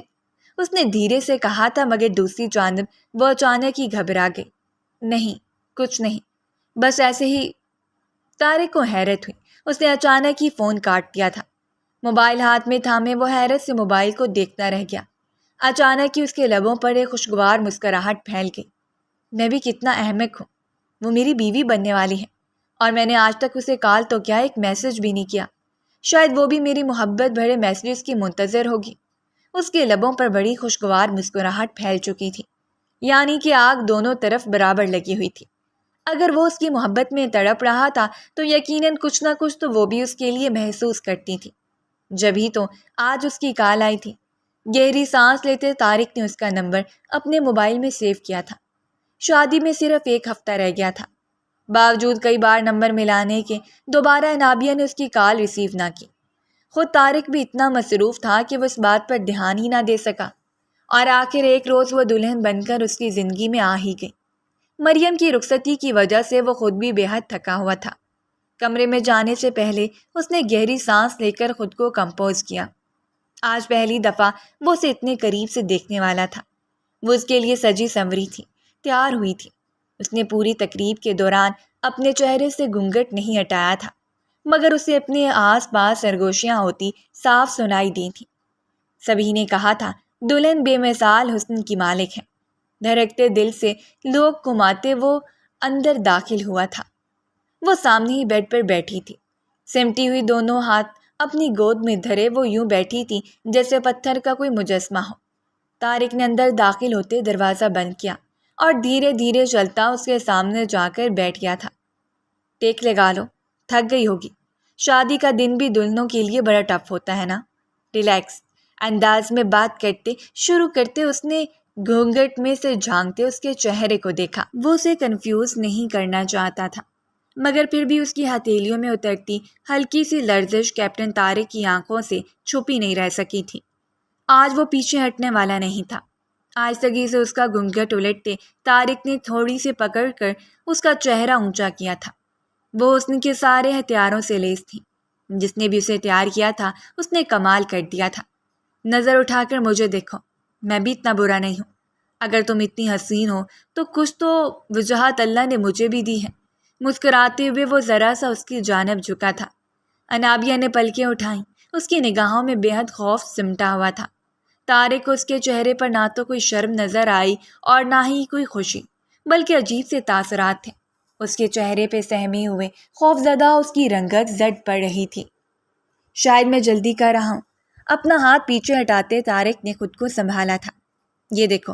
اس نے دھیرے سے کہا تھا، مگر دوسری جانب وہ اچانک ہی گھبرا گئی۔ نہیں، کچھ نہیں، بس ایسے ہی۔ طارق کو حیرت ہوئی۔ اس نے اچانک ہی فون کاٹ دیا تھا۔ موبائل ہاتھ میں تھامے وہ حیرت سے موبائل کو دیکھتا رہ گیا۔ اچانک ہی اس کے لبوں پر ایک خوشگوار مسکراہٹ پھیل گئی۔ میں بھی کتنا احمق ہوں، وہ میری بیوی بننے والی ہے اور میں نے آج تک اسے کال تو کیا ایک میسج بھی نہیں کیا۔ شاید وہ بھی میری محبت بھرے میسیجز کی منتظر ہوگی۔ اس کے لبوں پر بڑی خوشگوار مسکراہٹ پھیل چکی تھی، یعنی کہ آگ دونوں طرف برابر لگی ہوئی تھی۔ اگر وہ اس کی محبت میں تڑپ رہا تھا تو یقیناً کچھ نہ کچھ تو وہ بھی اس کے لیے محسوس کرتی تھی۔ جبھی تو آج اس کی کال آئی تھی۔ گہری سانس لیتے طارق نے اس کا نمبر اپنے موبائل میں سیو کیا تھا۔ شادی میں صرف 1 ہفتہ رہ گیا تھا۔ باوجود کئی بار نمبر ملانے کے دوبارہ انابیہ نے اس کی کال ریسیو نہ کی۔ خود طارق بھی اتنا مصروف تھا کہ وہ اس بات پر دھیان ہی نہ دے سکا، اور آخر ایک روز وہ دلہن بن کر اس کی زندگی میں آ ہی گئی۔ مریم کی رخصتی کی وجہ سے وہ خود بھی بے حد تھکا ہوا تھا۔ کمرے میں جانے سے پہلے اس نے گہری سانس لے کر خود کو کمپوز کیا۔ آج پہلی دفعہ وہ اسے اتنے قریب سے دیکھنے والا تھا۔ وہ اس کے لیے سجی سنوری تھی، تیار ہوئی تھی۔ اس نے پوری تقریب کے دوران اپنے چہرے سے گھونگھٹ نہیں ہٹایا تھا، مگر اسے اپنے آس پاس سرگوشیاں ہوتی صاف سنائی دی تھیں۔ سبھی نے کہا تھا دلہن بے مثال حسن کی مالک ہے۔ دھڑکتے دل سے لوگ کماتے وہ اندر داخل ہوا تھا۔ وہ سامنے ہی بیڈ پر بیٹھی تھی، سمٹی ہوئی دونوں ہاتھ اپنی گود میں دھرے وہ یوں بیٹھی تھی جیسے پتھر کا کوئی مجسمہ ہو۔ طارق نے اندر داخل ہوتے دروازہ بند کیا اور دھیرے دھیرے چلتا اس کے سامنے جا کر بیٹھ گیا تھا۔ ٹیک لگا لو، تھک گئی ہوگی۔ شادی کا دن بھی دلہنوں کے لیے بڑا ٹف ہوتا ہے نا۔ ریلیکس انداز میں بات شروع کرتے اس نے گھونگھٹ میں سے جھانکتے اس کے چہرے کو دیکھا۔ وہ اسے کنفیوز نہیں کرنا چاہتا تھا، مگر پھر بھی اس کی ہتھیلیوں میں اترتی ہلکی سی لرزش کیپٹن طارق کی آنکھوں سے چھپی نہیں رہ سکی تھی۔ آج وہ پیچھے ہٹنے والا نہیں تھا۔ آہستگی سے اس کا گھونگھٹ الٹتے طارق نے تھوڑی سی پکڑ کر اس کا چہرہ اونچا کیا تھا۔ وہ حسن کے سارے ہتھیاروں سے لیس تھی۔ جس نے بھی اسے تیار کیا تھا اس نے کمال کر دیا تھا۔ نظر اٹھا کر مجھے دیکھو، میں بھی اتنا برا نہیں ہوں۔ اگر تم اتنی حسین ہو تو کچھ تو وجاہت اللہ نے مجھے بھی دی ہے۔ مسکراتے ہوئے وہ ذرا سا اس کی جانب جھکا تھا۔ انابیہ نے پلکیں اٹھائیں، اس کی نگاہوں میں بے حد خوف سمٹا ہوا تھا۔ طارق کو اس کے چہرے پر نہ تو کوئی شرم نظر آئی اور نہ ہی کوئی خوشی، بلکہ عجیب سے تاثرات تھے۔ اس کے چہرے پہ سہمے ہوئے خوف زدہ اس کی رنگت زد پڑ رہی تھی۔ شاید میں جلدی کر رہا ہوں۔ اپنا ہاتھ پیچھے ہٹاتے طارق نے خود کو سنبھالا تھا۔ یہ دیکھو،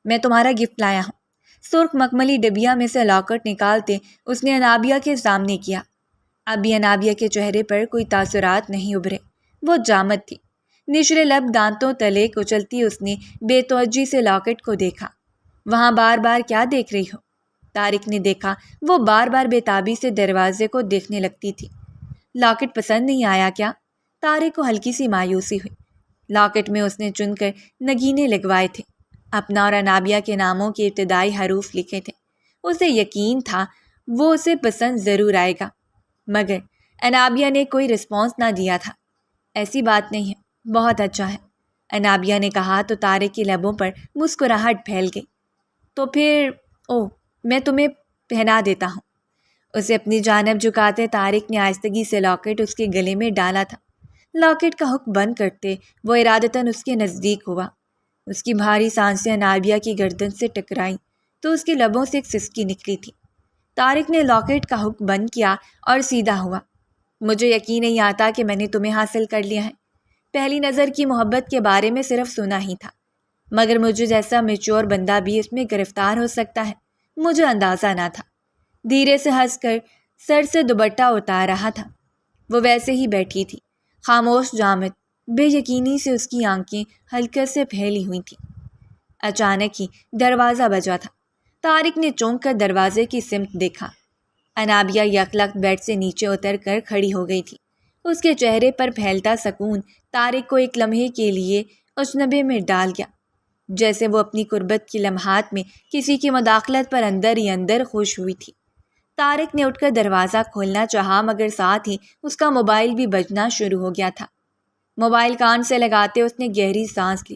میں تمہارا گفٹ لایا ہوں۔ سرخ مخملی ڈبیا میں سے لاکٹ نکالتے اس نے انابیہ کے سامنے کیا۔ اب بھی انابیہ کے چہرے پر کوئی تاثرات نہیں ابھرے۔ وہ جامد تھی۔ نچلے لب دانتوں تلے کچلتی اس نے بے توجہی سے لاکٹ کو دیکھا۔ وہاں بار بار کیا دیکھ رہی ہو؟ طارق نے دیکھا وہ بار بار بے تابی سے دروازے کو دیکھنے لگتی تھی۔ لاکٹ پسند نہیں آیا کیا؟ طارق کو ہلکی سی مایوسی ہوئی۔ لاکٹ میں اس نے چن کر نگینے لگوائے تھے، اپنا اور انابیہ کے ناموں کے ابتدائی حروف لکھے تھے۔ اسے یقین تھا وہ اسے پسند ضرور آئے گا، مگر انابیہ نے کوئی رسپانس نہ دیا تھا۔ ایسی بات نہیں ہے، بہت اچھا ہے، انابیہ نے کہا تو طارق کے لبوں پر مسکراہٹ پھیل گئی۔ تو پھر میں تمہیں پہنا دیتا ہوں۔ اسے اپنی جانب جھکاتے طارق نے آہستگی سے لاکٹ اس کے گلے میں ڈالا تھا۔ لاکٹ کا ہک بند کرتے وہ ارادتاً اس کے نزدیک ہوا۔ اس کی بھاری سانسیں انابیہ کی گردن سے ٹکرائیں تو اس کے لبوں سے ایک سسکی نکلی تھی۔ طارق نے لاکٹ کا ہک بند کیا اور سیدھا ہوا۔ مجھے یقین نہیں آتا کہ میں نے تمہیں حاصل کر لیا ہے۔ پہلی نظر کی محبت کے بارے میں صرف سنا ہی تھا، مگر مجھے جیسا میچور بندہ بھی اس میں گرفتار ہو سکتا ہے مجھے اندازہ نہ تھا۔ دھیرے سے ہنس کر سر سے دوپٹہ اتار رہا تھا۔ وہ ویسے ہی بیٹھی تھی، خاموش جامد، بے یقینی سے اس کی آنکھیں حلقت سے پھیلی ہوئی تھیں۔ اچانک ہی دروازہ بجا تھا۔ طارق نے چونک کر دروازے کی سمت دیکھا۔ انابیہ یکلخت بیڈ سے نیچے اتر کر کھڑی ہو گئی تھی۔ اس کے چہرے پر پھیلتا سکون طارق کو ایک لمحے کے لیے اجنبے میں ڈال گیا، جیسے وہ اپنی قربت کی لمحات میں کسی کی مداخلت پر اندر ہی اندر خوش ہوئی تھی۔ طارق نے اٹھ کر دروازہ کھولنا چاہا، مگر ساتھ ہی اس کا موبائل بھی بجنا شروع ہو گیا تھا۔ موبائل کان سے لگاتے اس نے گہری سانس لی۔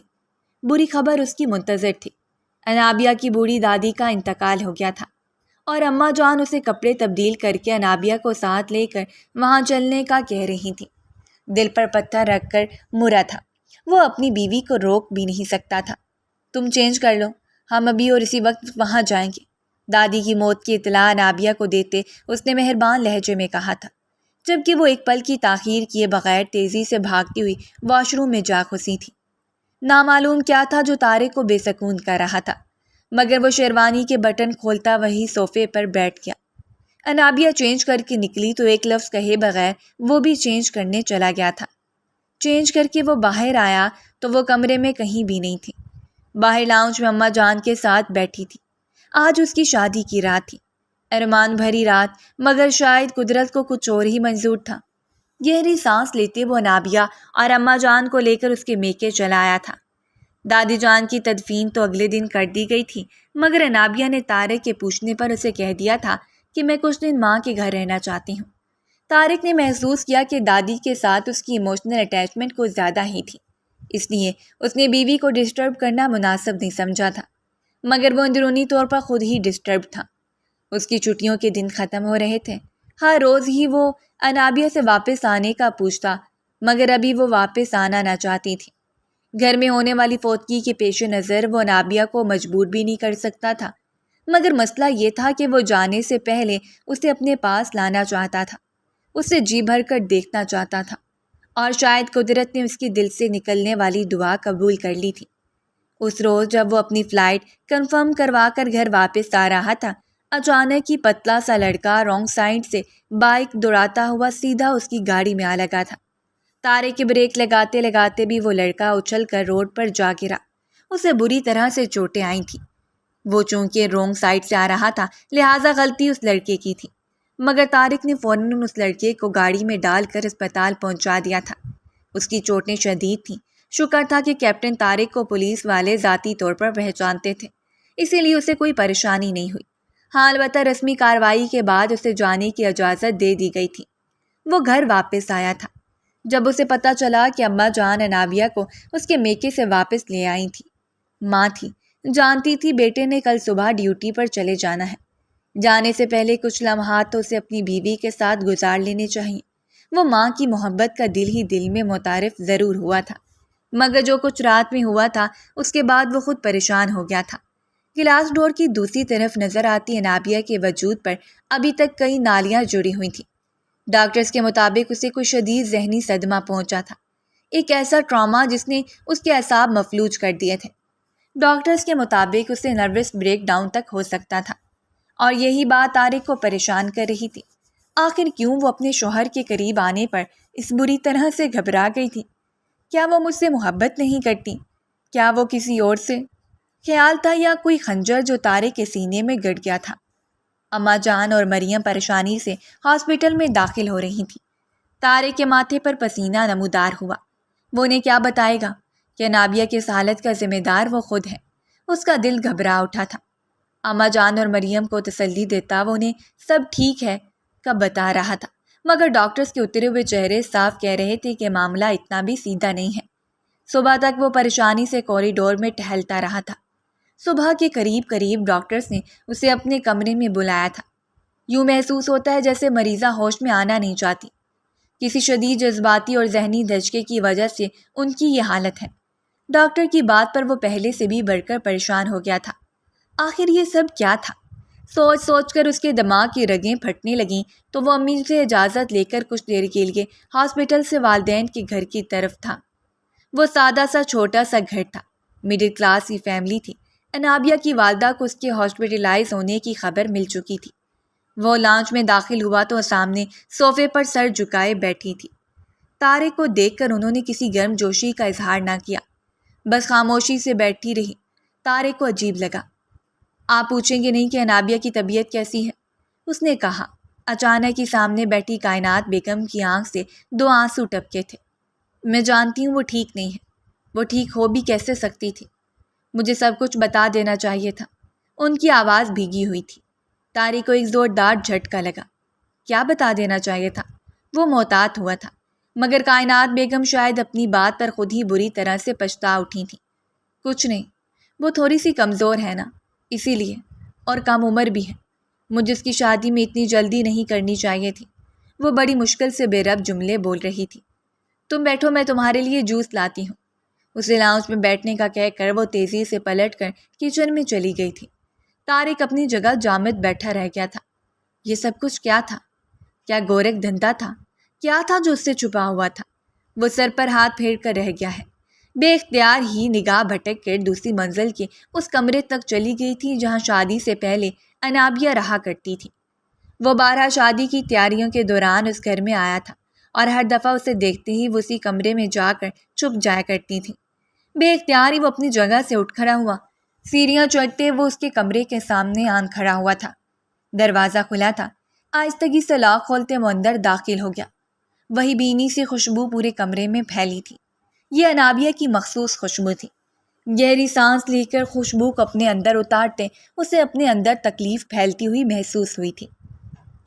بری خبر اس کی منتظر تھی۔ انابیہ کی بوڑھی دادی کا انتقال ہو گیا تھا اور اماں جان اسے کپڑے تبدیل کر کے انابیہ کو ساتھ لے کر وہاں چلنے کا کہہ رہی تھیں۔ دل پر پتھر رکھ کر مرا تھا۔ وہ اپنی بیوی کو روک بھی نہیں سکتا تھا۔ تم چینج کر لو، ہم ابھی اور اسی وقت وہاں جائیں گے۔ دادی کی موت کی اطلاع انابیہ کو دیتے اس نے مہربان لہجے میں کہا تھا، جبکہ وہ ایک پل کی تاخیر کیے بغیر تیزی سے بھاگتی ہوئی واش روم میں جا گھسی تھی۔ نامعلوم کیا تھا جو طارق کو بے سکون کر رہا تھا، مگر وہ شیروانی کے بٹن کھولتا وہی صوفے پر بیٹھ گیا۔ انابیہ چینج کر کے نکلی تو ایک لفظ کہے بغیر وہ بھی چینج کرنے چلا گیا تھا۔ چینج کر کے وہ باہر آیا تو وہ کمرے میں کہیں بھی نہیں تھی۔ باہر لاؤنج میں اماں جان کے ساتھ بیٹھی تھی۔ آج اس کی شادی کی رات تھی، ارمان بھری رات، مگر شاید قدرت کو کچھ اور ہی منظور تھا۔ گہری سانس لیتے وہ انابیہ اور اماں جان کو لے کر اس کے میکے چلا آیا تھا۔ دادی جان کی تدفین تو اگلے دن کر دی گئی تھی، مگر انابیہ نے طارق کے پوچھنے پر اسے کہہ دیا تھا کہ میں کچھ دن ماں کے گھر رہنا چاہتی ہوں۔ طارق نے محسوس کیا کہ دادی کے ساتھ اس کی ایموشنل اٹیچمنٹ کو زیادہ ہی تھی، اس لیے اس نے بیوی کو ڈسٹرب کرنا مناسب نہیں سمجھا تھا، مگر وہ اندرونی طور پر خود ہی ڈسٹرب تھا۔ اس کی چھٹیوں کے دن ختم ہو رہے تھے، ہر روز ہی وہ انابیہ سے واپس آنے کا پوچھتا، مگر ابھی وہ واپس آنا نہ چاہتی تھی۔ گھر میں ہونے والی فوتگی کے پیش نظر وہ انابیہ کو مجبور بھی نہیں کر سکتا تھا، مگر مسئلہ یہ تھا کہ وہ جانے سے پہلے اسے اپنے پاس لانا چاہتا تھا، اسے جی بھر کر دیکھنا چاہتا تھا، اور شاید قدرت نے اس کی دل سے نکلنے والی دعا قبول کر لی تھی۔ اس روز جب وہ اپنی فلائٹ کنفرم کروا کر گھر واپس آ رہا تھا، اچانک ہی پتلا سا لڑکا رانگ سائڈ سے بائک دوڑاتا ہوا سیدھا اس کی گاڑی میں آ لگا تھا۔ طارق کے بریک لگاتے لگاتے بھی وہ لڑکا اچھل کر روڈ پر جا گرا، اسے بری طرح سے چوٹیں آئی تھیں۔ وہ چونکہ رانگ سائڈ سے آ رہا تھا لہٰذا غلطی اس لڑکے کی تھی، مگر طارق نے فوراً اس لڑکے کو گاڑی میں ڈال کر اسپتال پہنچا دیا تھا۔ اس کی چوٹیں شدید تھیں، شکر تھا کہ کیپٹن طارق کو پولیس والے ذاتی طور پر پہچانتے تھے، اسی لیے اسے کوئی پریشانی نہیں ہوئی۔ ہاں البتہ رسمی کارروائی کے بعد اسے جانے کی اجازت دے دی گئی تھی۔ وہ گھر واپس آیا تھا جب اسے پتہ چلا کہ اماں جان انابیہ کو اس کے میکے سے واپس لے آئی تھی۔ ماں تھی، جانتی تھی بیٹے نے کل صبح ڈیوٹی پر چلے جانا ہے، جانے سے پہلے کچھ لمحات تو اسے اپنی بیوی کے ساتھ گزار لینے چاہیے۔ وہ ماں کی محبت کا دل ہی دل میں متعارف ضرور ہوا تھا، مگر جو کچھ رات میں ہوا تھا اس کے بعد وہ خود پریشان ہو گیا تھا۔ گلاس ڈور کی دوسری طرف نظر آتی انابیہ کے وجود پر ابھی تک کئی نالیاں جڑی ہوئی تھیں۔ ڈاکٹرز کے مطابق اسے کوئی شدید ذہنی صدمہ پہنچا تھا، ایک ایسا ٹراما جس نے اس کے اعصاب مفلوج کر دیے تھے۔ ڈاکٹرز کے مطابق اسے نروس بریک ڈاؤن تک ہو سکتا تھا، اور یہی بات طارق کو پریشان کر رہی تھی۔ آخر کیوں وہ اپنے شوہر کے قریب آنے پر اس بری طرح سے گھبرا گئی تھی؟ کیا وہ مجھ سے محبت نہیں کرتی؟ کیا وہ کسی اور سے؟ خیال تھا یا کوئی خنجر جو طارق کے سینے میں گڑ گیا تھا؟ اماں جان اور مریم پریشانی سے ہاسپٹل میں داخل ہو رہی تھیں۔ طارق کے ماتھے پر پسینہ نمودار ہوا۔ وہ انہیں کیا بتائے گا کہ انابیہ کی اس حالت کا ذمہ دار وہ خود ہے؟ اس کا دل گھبرا اٹھا تھا۔ اماں جان اور مریم کو تسلی دیتا وہ انہیں سب ٹھیک ہے کا بتا رہا تھا، مگر ڈاکٹرز کے اترے ہوئے چہرے صاف کہہ رہے تھے کہ معاملہ اتنا بھی سیدھا نہیں ہے۔ صبح تک وہ پریشانی سے کوریڈور میں ٹہلتا رہا تھا۔ صبح کے قریب ڈاکٹرز نے اسے اپنے کمرے میں بلایا تھا۔ یوں محسوس ہوتا ہے جیسے مریضہ ہوش میں آنا نہیں چاہتی، کسی شدید جذباتی اور ذہنی دھچکے کی وجہ سے ان کی یہ حالت ہے۔ ڈاکٹر کی بات پر وہ پہلے سے بھی بڑھ کر پریشان ہو گیا تھا۔ آخر یہ سب کیا تھا؟ سوچ سوچ کر اس کے دماغ کی رگیں پھٹنے لگیں تو وہ امی سے اجازت لے کر کچھ دیر کے لیے ہاسپٹل سے والدین کے گھر کی طرف تھا۔ وہ سادہ سا چھوٹا سا گھر تھا، مڈل کلاس کی فیملی تھی۔ انابیہ کی والدہ کو اس کے ہاسپٹلائز ہونے کی خبر مل چکی تھی۔ وہ لانچ میں داخل ہوا تو سامنے صوفے پر سر جھکائے بیٹھی تھی۔ طارق کو دیکھ کر انہوں نے کسی گرم جوشی کا اظہار نہ کیا، بس خاموشی سے بیٹھی رہی۔ طارق کو عجیب لگا۔ آپ پوچھیں گے نہیں کہ انابیہ کی طبیعت کیسی ہے؟ اس نے کہا۔ اچانک ہی سامنے بیٹھی کائنات بیگم کی آنکھ سے 2 آنسو ٹپکے تھے۔ میں جانتی ہوں وہ ٹھیک نہیں ہے، وہ ٹھیک ہو بھی کیسے سکتی تھی؟ مجھے سب کچھ بتا دینا چاہیے تھا۔ ان کی آواز بھیگی ہوئی تھی۔ طارق کو ایک زوردار جھٹکا لگا۔ کیا بتا دینا چاہیے تھا؟ وہ محتاط ہوا تھا، مگر کائنات بیگم شاید اپنی بات پر خود ہی بری طرح سے پچھتا اٹھی تھیں۔ کچھ نہیں، وہ تھوڑی سی کمزور ہے نا، اسی لیے، اور کم عمر بھی ہے۔ مجھے اس کی شادی میں اتنی جلدی نہیں کرنی چاہیے تھی۔ وہ بڑی مشکل سے بے رب جملے بول رہی تھی۔ تم بیٹھو، میں تمہارے لیے جوس لاتی ہوں۔ اسے لاؤنج میں بیٹھنے کا کہہ کر وہ تیزی سے پلٹ کر کچن میں چلی گئی تھی۔ طارق اپنی جگہ جامد بیٹھا رہ گیا تھا۔ یہ سب کچھ کیا تھا؟ کیا گورکھ دھندا تھا؟ کیا تھا جو اس سے چھپا ہوا تھا؟ وہ سر پر ہاتھ پھیر کر رہ گیا ہے۔ بے اختیار ہی نگاہ بھٹک کر دوسری منزل کے اس کمرے تک چلی گئی تھی جہاں شادی سے پہلے انابیہ رہا کرتی تھی۔ وہ بارہا شادی کی تیاریوں کے دوران اس گھر میں آیا تھا، اور ہر دفعہ اسے دیکھتے ہی وہ اسی کمرے میں جا کر چھپ جایا کرتی تھی۔ بے اختیار ہی وہ اپنی جگہ سے اٹھ کھڑا ہوا۔ سیڑھیاں چڑھتے وہ اس کے کمرے کے سامنے آن کھڑا ہوا تھا۔ دروازہ کھلا تھا۔ آہستگی سے لاک کھولتے وہ اندر داخل ہو گیا۔ وہی بینی سی خوشبو پورے کمرے میں پھیلی تھی۔ یہ انابیہ کی مخصوص خوشبو تھی۔ گہری سانس لے کر خوشبو کو اپنے اندر اتارتے اسے اپنے اندر تکلیف پھیلتی ہوئی محسوس ہوئی تھی۔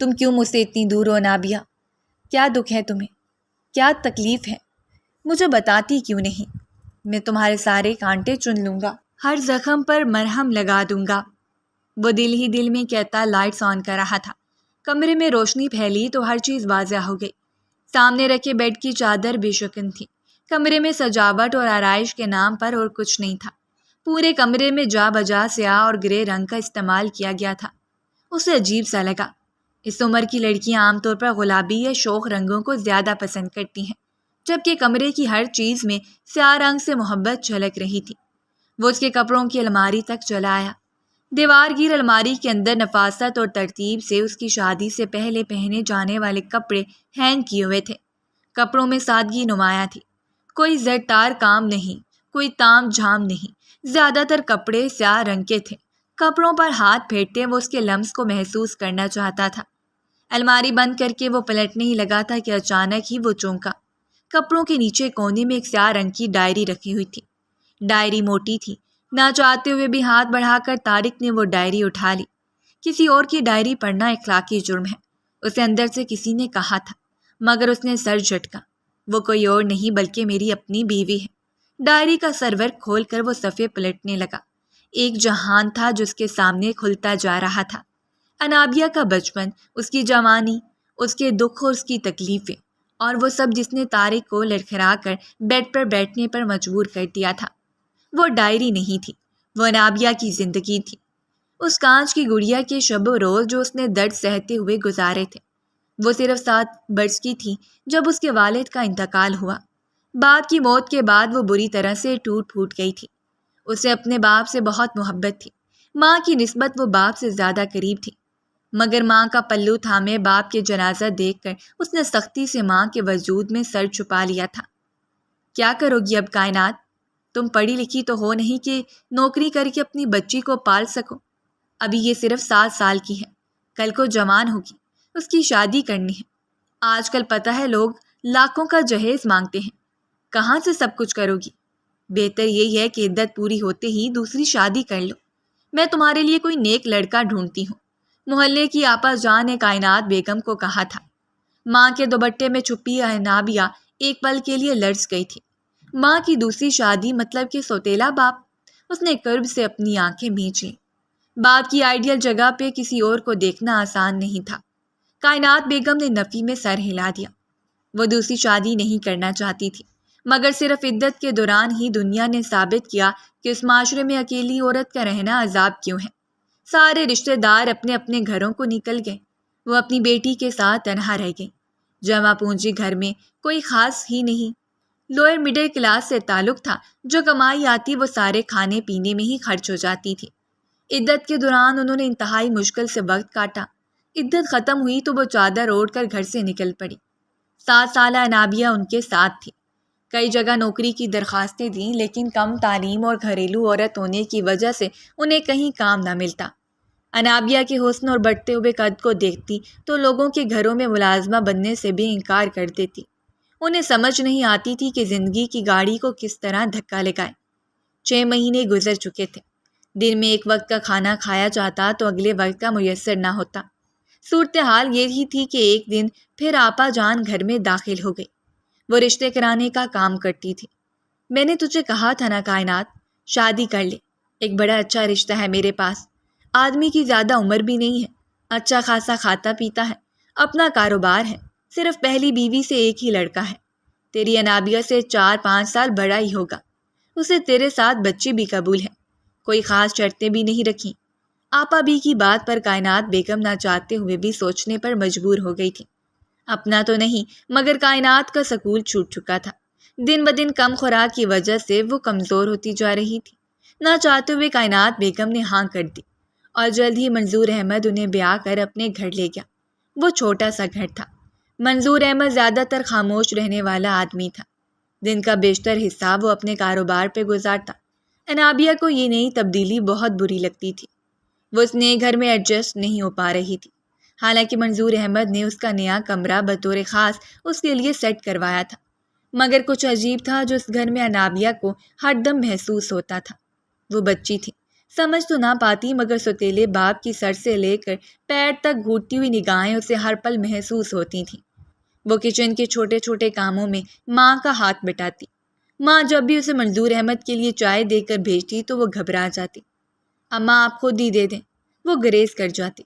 تم کیوں مجھ سے اتنی دور ہو انابیہ؟ کیا دکھ ہے تمہیں؟ کیا تکلیف ہے؟ مجھے بتاتی کیوں نہیں؟ میں تمہارے سارے کانٹے چن لوں گا، ہر زخم پر مرہم لگا دوں گا۔ وہ دل ہی دل میں کہتا لائٹس آن کر رہا تھا۔ کمرے میں روشنی پھیلی تو ہر چیز واضح ہو گئی۔ سامنے رکھے بیڈ کی چادر بے شکن تھی۔ کمرے میں سجاوٹ اور آرائش کے نام پر اور کچھ نہیں تھا۔ پورے کمرے میں جا بجا سیاہ اور گرے رنگ کا استعمال کیا گیا تھا۔ اسے عجیب سا لگا۔ اس عمر کی لڑکیاں عام طور پر گلابی یا شوخ رنگوں کو زیادہ پسند کرتی ہیں، جبکہ کمرے کی ہر چیز میں سیاہ رنگ سے محبت جھلک رہی تھی۔ وہ اس کے کپڑوں کی الماری تک چلا آیا۔ دیوار گیر الماری کے اندر نفاست اور ترتیب سے اس کی شادی سے پہلے پہنے جانے والے کپڑے ہینگ کیے ہوئے تھے۔ کپڑوں میں سادگی نمایاں تھی۔ کوئی زرتار کام نہیں، کوئی تام جھام نہیں، زیادہ تر کپڑے سیاہ رنگ کے تھے۔ کپڑوں پر ہاتھ پھیرتے وہ اس کے لمس کو محسوس کرنا چاہتا تھا۔ الماری بند کر کے وہ پلٹنے ہی لگا تھا کہ اچانک ہی وہ چونکا۔ کپڑوں کے نیچے کونے میں ایک سیاہ رنگ کی ڈائری رکھی ہوئی تھی۔ ڈائری موٹی تھی۔ نہ چاہتے ہوئے بھی ہاتھ بڑھا کر طارق نے وہ ڈائری اٹھا لی۔ کسی اور کی ڈائری پڑھنا اخلاقی جرم ہے، اسے اندر سے کسی نے کہا تھا، مگر اس نے سر جھٹکا۔ وہ کوئی اور نہیں بلکہ میری اپنی بیوی ہے۔ ڈائری کا سرور کھول کر وہ صفحے پلٹنے لگا۔ ایک جہان تھا جو اس کے سامنے کھلتا جا رہا تھا۔ انابیہ کا بچپن، اس کی جوانی، اس کے دکھ اور اس کی تکلیفیں، اور وہ سب جس نے طارق کو لڑکھڑا کر بیڈ پر بیٹھنے پر مجبور کر دیا تھا۔ وہ ڈائری نہیں تھی، وہ انابیہ کی زندگی تھی۔ اس کانچ کی گڑیا کے شب و روز جو اس نے درد سہتے ہوئے گزارے تھے۔ وہ صرف 7 برس کی تھی جب اس کے والد کا انتقال ہوا۔ باپ کی موت کے بعد وہ بری طرح سے ٹوٹ پھوٹ گئی تھی۔ اسے اپنے باپ سے بہت محبت تھی۔ ماں کی نسبت وہ باپ سے زیادہ قریب تھی، مگر ماں کا پلو تھامے باپ کے جنازہ دیکھ کر اس نے سختی سے ماں کے وجود میں سر چھپا لیا تھا۔ کیا کرو گی اب کائنات؟ تم پڑھی لکھی تو ہو نہیں کہ نوکری کر کے اپنی بچی کو پال سکو۔ ابھی یہ صرف 7 سال کی ہے، کل کو جوان ہوگی، اس کی شادی کرنی ہے۔ آج کل پتہ ہے لوگ لاکھوں کا جہیز مانگتے ہیں، کہاں سے سب کچھ کرو گی؟ بہتر یہی ہے کہ عدت پوری ہوتے ہی دوسری شادی کر لو۔ میں تمہارے لیے کوئی نیک لڑکا ڈھونڈتی ہوں، محلے کی آپا جان نے کائنات بیگم کو کہا تھا۔ ماں کے دوپٹے میں چھپی انابیہ ایک پل کے لیے لرز گئی تھی۔ ماں کی دوسری شادی مطلب کہ سوتیلا باپ؟ اس نے کرب سے اپنی آنکھیں بھینچ لیں۔ باپ کی آئیڈیل جگہ پہ کسی اور کو دیکھنا آسان نہیں تھا۔ کائنات بیگم نے نفی میں سر ہلا دیا۔ وہ دوسری شادی نہیں کرنا چاہتی تھی، مگر صرف عدت کے دوران ہی دنیا نے ثابت کیا کہ اس معاشرے میں اکیلی عورت کا رہنا عذاب کیوں ہے۔ سارے رشتہ دار اپنے اپنے گھروں کو نکل گئے، وہ اپنی بیٹی کے ساتھ تنہا رہ گئی۔ جمع پونجی گھر میں کوئی خاص ہی نہیں، لوئر مڈل کلاس سے تعلق تھا۔ جو کمائی آتی وہ سارے کھانے پینے میں ہی خرچ ہو جاتی تھی۔ عدت کے دوران انہوں نے انتہائی مشکل سے وقت کاٹا۔ عدت ختم ہوئی تو وہ چادر اوڑھ کر گھر سے نکل پڑی۔ 7 سالہ انابیہ ان کے ساتھ تھی۔ کئی جگہ نوکری کی درخواستیں دیں، لیکن کم تعلیم اور گھریلو عورت ہونے کی وجہ سے انہیں کہیں کام نہ ملتا۔ انابیہ کے حسن اور بڑھتے ہوئے قد کو دیکھتی تو لوگوں کے گھروں میں ملازمہ بننے سے بھی انکار کر دیتی۔ انہیں سمجھ نہیں آتی تھی کہ زندگی کی گاڑی کو کس طرح دھکا لگائے۔ 6 مہینے گزر چکے تھے۔ دن میں ایک وقت کا کھانا کھایا جاتا تو اگلے وقت کا میسر نہ ہوتا۔ صورتحال یہی تھی کہ ایک دن پھر آپا جان گھر میں داخل ہو گئی۔ وہ رشتے کرانے کا کام کرتی تھی۔ میں نے تجھے کہا تھا نا کائنات، شادی کر لے، ایک بڑا اچھا رشتہ ہے میرے پاس۔ آدمی کی زیادہ عمر بھی نہیں ہے، اچھا خاصا کھاتا پیتا ہے، اپنا کاروبار ہے، صرف پہلی بیوی سے ایک ہی لڑکا ہے۔ تیری انابیہ سے 4-5 سال بڑا ہی ہوگا۔ اسے تیرے ساتھ بچی بھی قبول ہے، کوئی خاص شرطیں بھی نہیں رکھی۔ آپا بھی کی بات پر کائنات بیگم نہ چاہتے ہوئے بھی سوچنے پر مجبور ہو گئی تھی۔ اپنا تو نہیں، مگر کائنات کا سکون چھوٹ چکا تھا۔ دن بدن کم خوراک کی وجہ سے وہ کمزور ہوتی جا رہی تھی۔ نہ چاہتے ہوئے کائنات بیگم نے ہاں کر دی، اور جلد ہی منظور احمد انہیں بیاہ کر اپنے گھر لے گیا۔ وہ چھوٹا سا گھر تھا۔ منظور احمد زیادہ تر خاموش رہنے والا آدمی تھا۔ دن کا بیشتر حصہ وہ اپنے کاروبار پہ گزارتا۔ انابیہ کو یہ نئی تبدیلی بہت بری لگتی تھی۔ وہ اس نئے گھر میں ایڈجسٹ نہیں ہو پا رہی تھی، حالانکہ منظور احمد نے اس کا نیا کمرہ بطور خاص اس کے لیے سیٹ کروایا تھا، مگر کچھ عجیب تھا جو اس گھر میں انابیہ کو ہر دم محسوس ہوتا تھا۔ وہ بچی تھی، سمجھ تو نہ پاتی، مگر سوتیلے باپ کی سر سے لے کر پیر تک گھوٹتی ہوئی نگاہیں اسے ہر پل محسوس ہوتی تھیں۔ وہ کچن کے چھوٹے چھوٹے کاموں میں ماں کا ہاتھ بٹاتی۔ ماں جب بھی اسے منظور احمد کے لیے چائے دے کر بھیجتی تو وہ گھبرا جاتی۔ اماں آپ خود ہی دے دیں، وہ گریز کر جاتی۔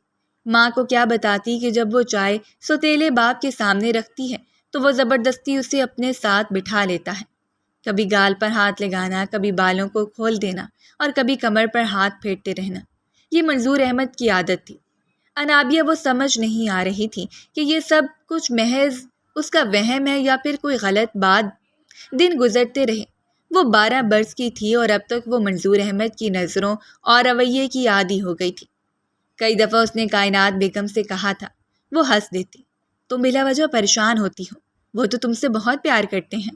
ماں کو کیا بتاتی کہ جب وہ چائے سوتیلے باپ کے سامنے رکھتی ہے تو وہ زبردستی اسے اپنے ساتھ بٹھا لیتا ہے۔ کبھی گال پر ہاتھ لگانا، کبھی بالوں کو کھول دینا اور کبھی کمر پر ہاتھ پھیرتے رہنا، یہ منظور احمد کی عادت تھی۔ انابیہ وہ سمجھ نہیں آ رہی تھی کہ یہ سب کچھ محض اس کا وہم ہے یا پھر کوئی غلط بات۔ دن گزرتے رہے، وہ 12 برس کی تھی اور اب تک وہ منظور احمد کی نظروں اور رویے کی عادی ہو گئی تھی۔ کئی دفعہ اس نے کائنات بیگم سے کہا تھا، وہ ہنس دیتی، تم بلا وجہ پریشان ہوتی ہو، وہ تو تم سے بہت پیار کرتے ہیں،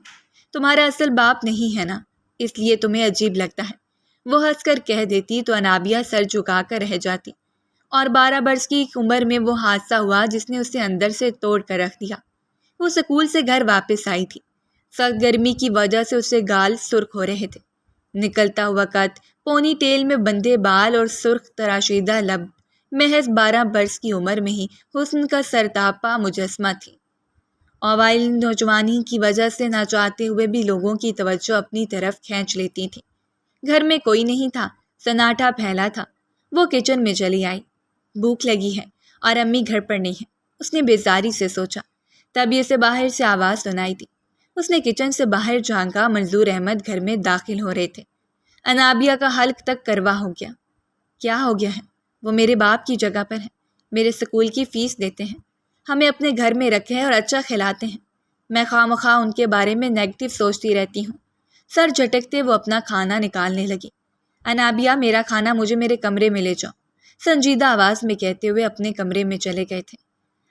تمہارا اصل باپ نہیں ہے نا، اس لیے تمہیں عجیب لگتا ہے، وہ ہنس کر کہہ دیتی تو انابیہ سر جھکا کر رہ جاتی۔ اور 12 برس کی عمر میں وہ حادثہ ہوا جس نے اسے اندر سے توڑ کر رکھ دیا۔ وہ سکول سے گھر واپس آئی تھی۔ سخت گرمی کی وجہ سے اسے گال سرخ ہو رہے تھے۔ نکلتا ہوا قد، پونی ٹیل میں بندھے بال اور سرخ تراشیدہ لب، محض 12 برس کی عمر میں ہی حسن کا سرتاپا مجسمہ تھی۔ اوائل نوجوانی کی وجہ سے نہ چاہتے ہوئے بھی لوگوں کی توجہ اپنی طرف کھینچ لیتی تھی۔ گھر میں کوئی نہیں تھا، سناٹا پھیلا تھا۔ وہ کچن میں چلی آئی۔ بھوک لگی ہے اور امی گھر پر نہیں ہے، اس نے بیزاری سے سوچا۔ تبھی اسے باہر سے آواز سنائی دی۔ اس نے کچن سے باہر جھانکا، منظور احمد گھر میں داخل ہو رہے تھے۔ انابیہ کا حلق تک کروا ہو گیا۔ کیا ہو گیا ہے؟ وہ میرے باپ کی جگہ پر ہے، میرے سکول کی فیس دیتے ہیں، ہمیں اپنے گھر میں رکھے ہیں اور اچھا کھلاتے ہیں۔ میں خواہ مخواہ ان کے بارے میں نیگیٹو سوچتی رہتی ہوں۔ سر جھٹکتے وہ اپنا کھانا نکالنے لگی۔ انابیہ، میرا کھانا مجھے میرے کمرے میں لے جاؤ، سنجیدہ آواز میں کہتے ہوئے اپنے کمرے میں چلے گئے تھے۔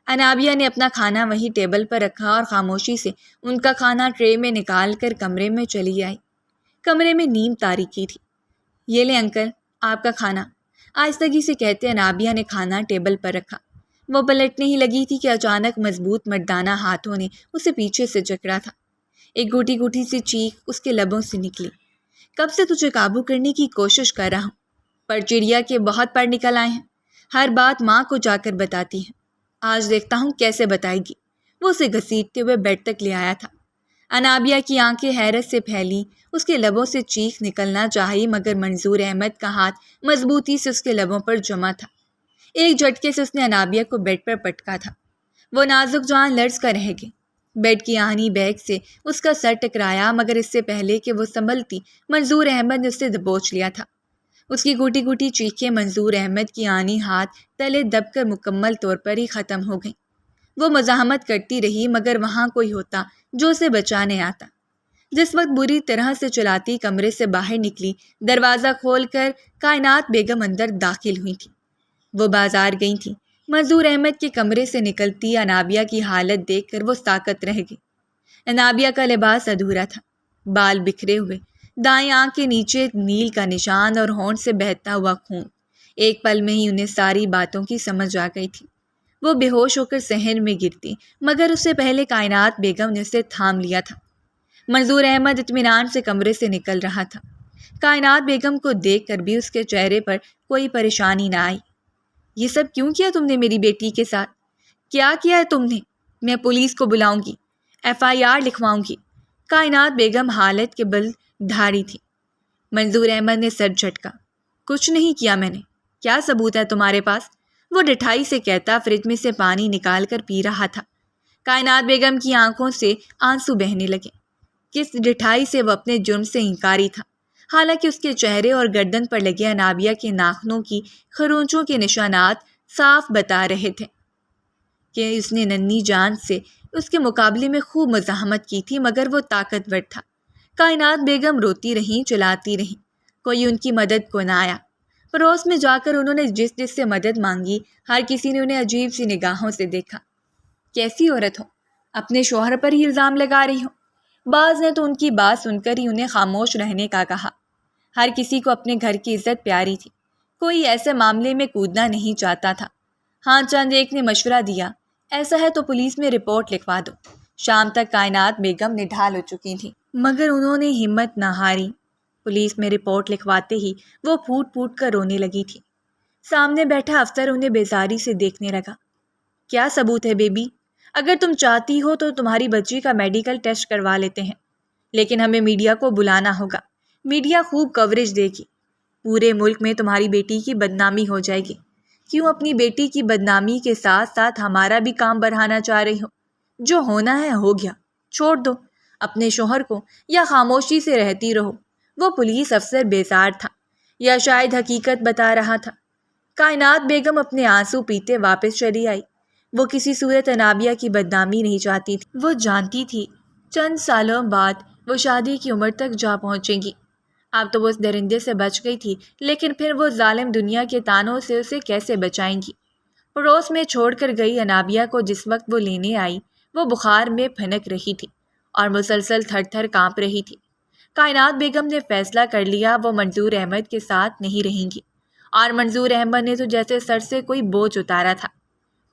انابیہ نے اپنا کھانا وہیں ٹیبل پر رکھا اور خاموشی سے ان کا کھانا ٹرے میں نکال کر کمرے میں چلی آئی۔ کمرے میں نیم تاریکی تھی۔ یہ لیں انکل، آپ کا کھانا، آہستگی سے کہتے انابیہ نے کھانا ٹیبل پر رکھا۔ وہ پلٹنے ہی لگی تھی کہ اچانک مضبوط مردانہ ہاتھوں نے اسے پیچھے سے جکڑا تھا۔ ایک گھوٹی گھوٹی سی چیخ اس کے لبوں سے نکلی۔ کب سے تجھے قابو کرنے کی کوشش کر رہا ہوں، پر چڑیا کے بہت پر نکل آئے ہیں، ہر بات ماں کو جا کر بتاتی ہے، آج دیکھتا ہوں کیسے بتائے گی۔ وہ اسے گھسیٹتے ہوئے بیڈ تک لے آیا تھا۔ انابیہ کی آنکھیں حیرت سے پھیلی، اس کے لبوں سے چیخ نکلنا چاہی مگر منظور احمد کا ہاتھ مضبوطی سے اس کے لبوں پر جمع تھا۔ ایک جھٹکے سے اس نے انابیہ کو بیڈ پر پٹکا تھا۔ وہ نازک جان لرز کر رہ گئی۔ بیڈ کی آہنی بیگ سے اس کا سر ٹکرایا مگر اس سے پہلے کہ وہ سنبھلتی، منظور احمد نے اسے دبوچ لیا تھا۔ اس کی گھوٹی گھوٹی چیخیں منظور احمد کی آنی ہاتھ تلے دب کر مکمل طور پر ہی ختم ہو گئیں۔ وہ مزاحمت کرتی رہی مگر وہاں کوئی ہوتا جو اسے بچانے آتا۔ جس وقت بری طرح سے چلاتی کمرے سے باہر نکلی، دروازہ کھول کر کائنات بیگم اندر داخل ہوئی تھی۔ وہ بازار گئی تھی۔ منظور احمد کے کمرے سے نکلتی انابیہ کی حالت دیکھ کر وہ ساکت رہ گئی۔ انابیہ کا لباس ادھورا تھا، بال بکھرے ہوئے، دائیں آنکھ کے نیچے نیل کا نشان اور ہونٹ سے بہتا ہوا خون۔ ایک پل میں ہی انہیں ساری باتوں کی سمجھ آ گئی تھی۔ وہ بے ہوش ہو کر صحن میں گرتی مگر اس سے پہلے کائنات بیگم نے اسے تھام لیا تھا۔ منظور احمد اطمینان سے کمرے سے نکل رہا تھا۔ کائنات بیگم کو دیکھ کر بھی اس کے چہرے پر کوئی پریشانی نہ آئی۔ یہ سب کیوں کیا تم نے میری بیٹی کے ساتھ؟ کیا کیا ہے تم نے؟ میں پولیس کو بلاؤں گی، FIR لکھواؤں گی۔ کائنات بیگم حالت کے بل دھاری تھی۔ منظور احمد نے سر جھٹکا۔ کچھ نہیں کیا میں نے، کیا ثبوت ہے تمہارے پاس؟ وہ ڈٹھائی سے کہتا فریج میں سے پانی نکال کر پی رہا تھا۔ کائنات بیگم کی آنکھوں سے آنسو بہنے لگے۔ کس ڈٹھائی سے وہ اپنے جرم سے انکاری تھا، حالانکہ اس کے چہرے اور گردن پر لگے انابیہ کے ناخنوں کی خرونچوں کے نشانات صاف بتا رہے تھے کہ اس نے ننھی جان سے اس کے مقابلے میں خوب مزاحمت کی تھی مگر وہ طاقتور تھا۔ کائنات بیگم روتی رہیں، چلاتی رہیں، کوئی ان کی مدد کو نہ آیا۔ پڑوس میں جا کر انہوں نے جس سے مدد مانگی، ہر کسی نے انہیں عجیب سی نگاہوں سے دیکھا۔ کیسی عورت ہو، اپنے شوہر پر ہی الزام لگا رہی ہو۔ بعض نے تو ان کی بات سن کر ہی انہیں خاموش رہنے کا کہا۔ ہر کسی کو اپنے گھر کی عزت پیاری تھی، کوئی ایسے معاملے میں کودنا نہیں چاہتا تھا۔ ہاں، چند ایک نے مشورہ دیا، ایسا ہے تو پولیس میں رپورٹ لکھوا دو۔ شام تک کائنات بیگم نڈھال ہو چکی تھی مگر انہوں نے ہمت نہ ہاری۔ پولیس میں رپورٹ لکھواتے ہی وہ پھوٹ پھوٹ کر رونے لگی تھی۔ سامنے بیٹھا افسر انہیں بیزاری سے دیکھنے لگا۔ کیا ثبوت ہے بیبی؟ اگر تم چاہتی ہو تو تمہاری بچی کا میڈیکل ٹیسٹ کروا لیتے ہیں، لیکن ہمیں میڈیا کو بلانا ہوگا۔ میڈیا خوب کوریج دے گی، پورے ملک میں تمہاری بیٹی کی بدنامی ہو جائے گی۔ کیوں اپنی بیٹی کی بدنامی کے ساتھ ساتھ ہمارا بھی کام بڑھانا چاہ رہی ہو؟ جو ہونا ہے ہو گیا، چھوڑ دو اپنے شوہر کو، یا خاموشی سے رہتی رہو۔ وہ پولیس افسر بیزار تھا، یا شاید حقیقت بتا رہا تھا۔ کائنات بیگم اپنے آنسو پیتے واپس چلی آئی۔ وہ کسی صورت انابیہ کی بدنامی نہیں چاہتی تھی۔ وہ جانتی تھی چند سالوں بعد وہ شادی کی عمر تک جا پہنچیں گی۔ اب تو وہ اس درندے سے بچ گئی تھی، لیکن پھر وہ ظالم دنیا کے تانوں سے اسے کیسے بچائیں گی؟ پڑوس میں چھوڑ کر گئی انابیہ کو جس وقت وہ لینے آئی، وہ بخار میں پھنک رہی تھی اور مسلسل تھر تھر کانپ رہی تھی۔ کائنات بیگم نے فیصلہ کر لیا وہ منظور احمد کے ساتھ نہیں رہیں گی، اور منظور احمد نے تو جیسے سر سے کوئی بوجھ اتارا تھا۔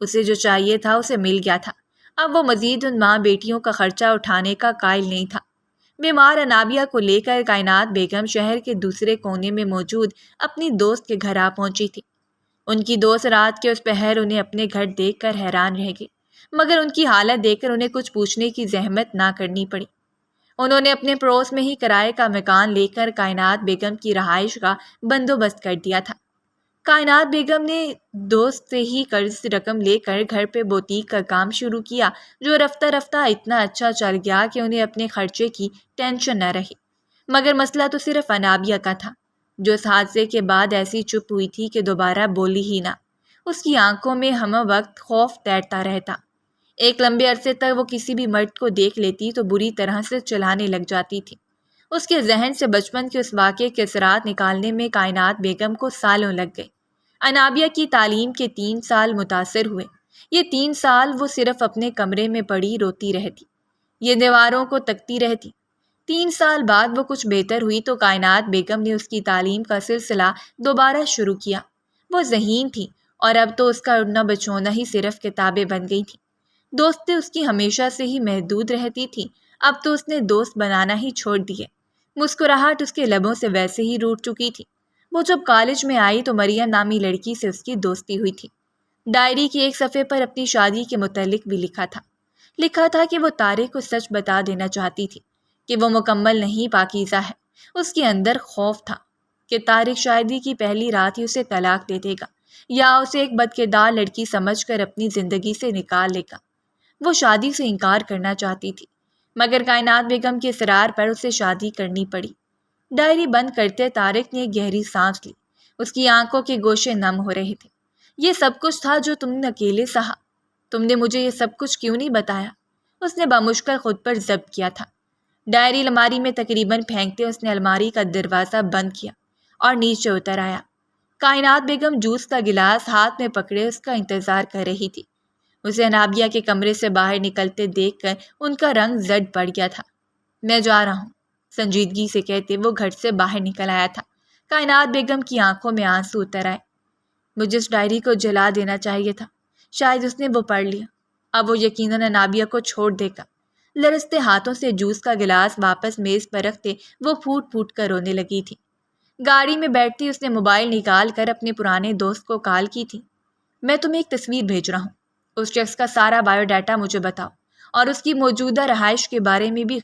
اسے جو چاہیے تھا اسے مل گیا تھا۔ اب وہ مزید ان ماں بیٹیوں کا خرچہ اٹھانے کا قائل نہیں تھا۔ بیمار انابیہ کو لے کر کائنات بیگم شہر کے دوسرے کونے میں موجود اپنی دوست کے گھر آ پہنچی تھی۔ ان کی دوست رات کے اس پہر انہیں اپنے گھر دیکھ کر حیران رہ گئی، مگر ان کی حالت دیکھ کر انہیں کچھ پوچھنے کی زحمت نہ کرنی پڑی۔ انہوں نے اپنے پڑوس میں ہی کرائے کا مکان لے کر کائنات بیگم کی رہائش کا بندوبست کر دیا تھا۔ کائنات بیگم نے دوست سے ہی قرض رقم لے کر گھر پہ بوتیک کا کام شروع کیا، جو رفتہ رفتہ اتنا اچھا چل گیا کہ انہیں اپنے خرچے کی ٹینشن نہ رہی۔ مگر مسئلہ تو صرف انابیہ کا تھا، جو اس حادثے کے بعد ایسی چپ ہوئی تھی کہ دوبارہ بولی ہی نہ۔ اس کی آنکھوں میں ہم وقت خوف تیرتا رہتا۔ ایک لمبے عرصے تک وہ کسی بھی مرد کو دیکھ لیتی تو بری طرح سے چلانے لگ جاتی تھی۔ اس کے ذہن سے بچپن کے اس واقعے کے اثرات نکالنے میں کائنات بیگم کو سالوں لگ گئے۔ انابیہ کی تعلیم کے 3 سال متاثر ہوئے۔ یہ 3 سال وہ صرف اپنے کمرے میں پڑی روتی رہتی، یہ دیواروں کو تکتی رہتی۔ 3 سال بعد وہ کچھ بہتر ہوئی تو کائنات بیگم نے اس کی تعلیم کا سلسلہ دوبارہ شروع کیا۔ وہ ذہین تھی اور اب تو اس کا اڑنا بچونا ہی صرف کتابیں بن گئی تھیں۔ دوستیں اس کی ہمیشہ سے ہی محدود رہتی تھی، اب تو اس نے دوست بنانا ہی چھوڑ دیے۔ مسکراہٹ اس کے لبوں سے ویسے ہی روٹ چکی تھی۔ وہ جب کالج میں آئی تو مریم نامی لڑکی سے اس کی دوستی ہوئی تھی۔ ڈائری کی ایک صفحے پر اپنی شادی کے متعلق بھی لکھا تھا کہ وہ طارق کو سچ بتا دینا چاہتی تھی کہ وہ مکمل نہیں پاکیزہ ہے۔ اس کے اندر خوف تھا کہ طارق شادی کی پہلی رات ہی اسے طلاق دے دے گا، یا اسے ایک بدکردار لڑکی سمجھ کر اپنی زندگی سے نکال لے گا۔ وہ شادی سے انکار کرنا چاہتی تھی، مگر کائنات بیگم کے اصرار پر اسے شادی کرنی پڑی۔ ڈائری بند کرتے طارق نے گہری سانس لی۔ اس کی آنکھوں کے گوشے نم ہو رہے تھے۔ یہ سب کچھ تھا جو تم نے اکیلے سہا۔ تم نے مجھے یہ سب کچھ کیوں نہیں بتایا؟ اس نے بامشکل خود پر ضبط کیا تھا۔ ڈائری الماری میں تقریباً پھینکتے اس نے الماری کا دروازہ بند کیا اور نیچے اتر آیا۔ کائنات بیگم جوس کا گلاس ہاتھ میں پکڑے اس کا انتظار کر رہی تھی۔ اسے انابیہ کے کمرے سے باہر نکلتے دیکھ کر ان کا رنگ زرد پڑ گیا تھا۔ میں جا رہا ہوں، سنجیدگی سے کہتے وہ گھر سے باہر نکل آیا تھا۔ کائنات بیگم کی آنکھوں میں آنسو اتر آئے۔ مجھے اس ڈائری کو جلا دینا چاہیے تھا، شاید اس نے وہ پڑھ لیا، اب وہ یقیناً انابیہ کو چھوڑ دے گا۔ لرزتے ہاتھوں سے جوس کا گلاس واپس میز پر رکھتے وہ پھوٹ پھوٹ کر رونے لگی تھی۔ گاڑی میں بیٹھتی اس نے موبائل نکال کر اپنے پرانے دوست کو کال کی تھی۔ میں تمہیں ایک تصویر بھیج رہا ہوں، اس شخص کا سارا بایو ڈاٹا مجھے بتاؤ، اور اس کی موجودہ رہائش کے بارے میں بھی۔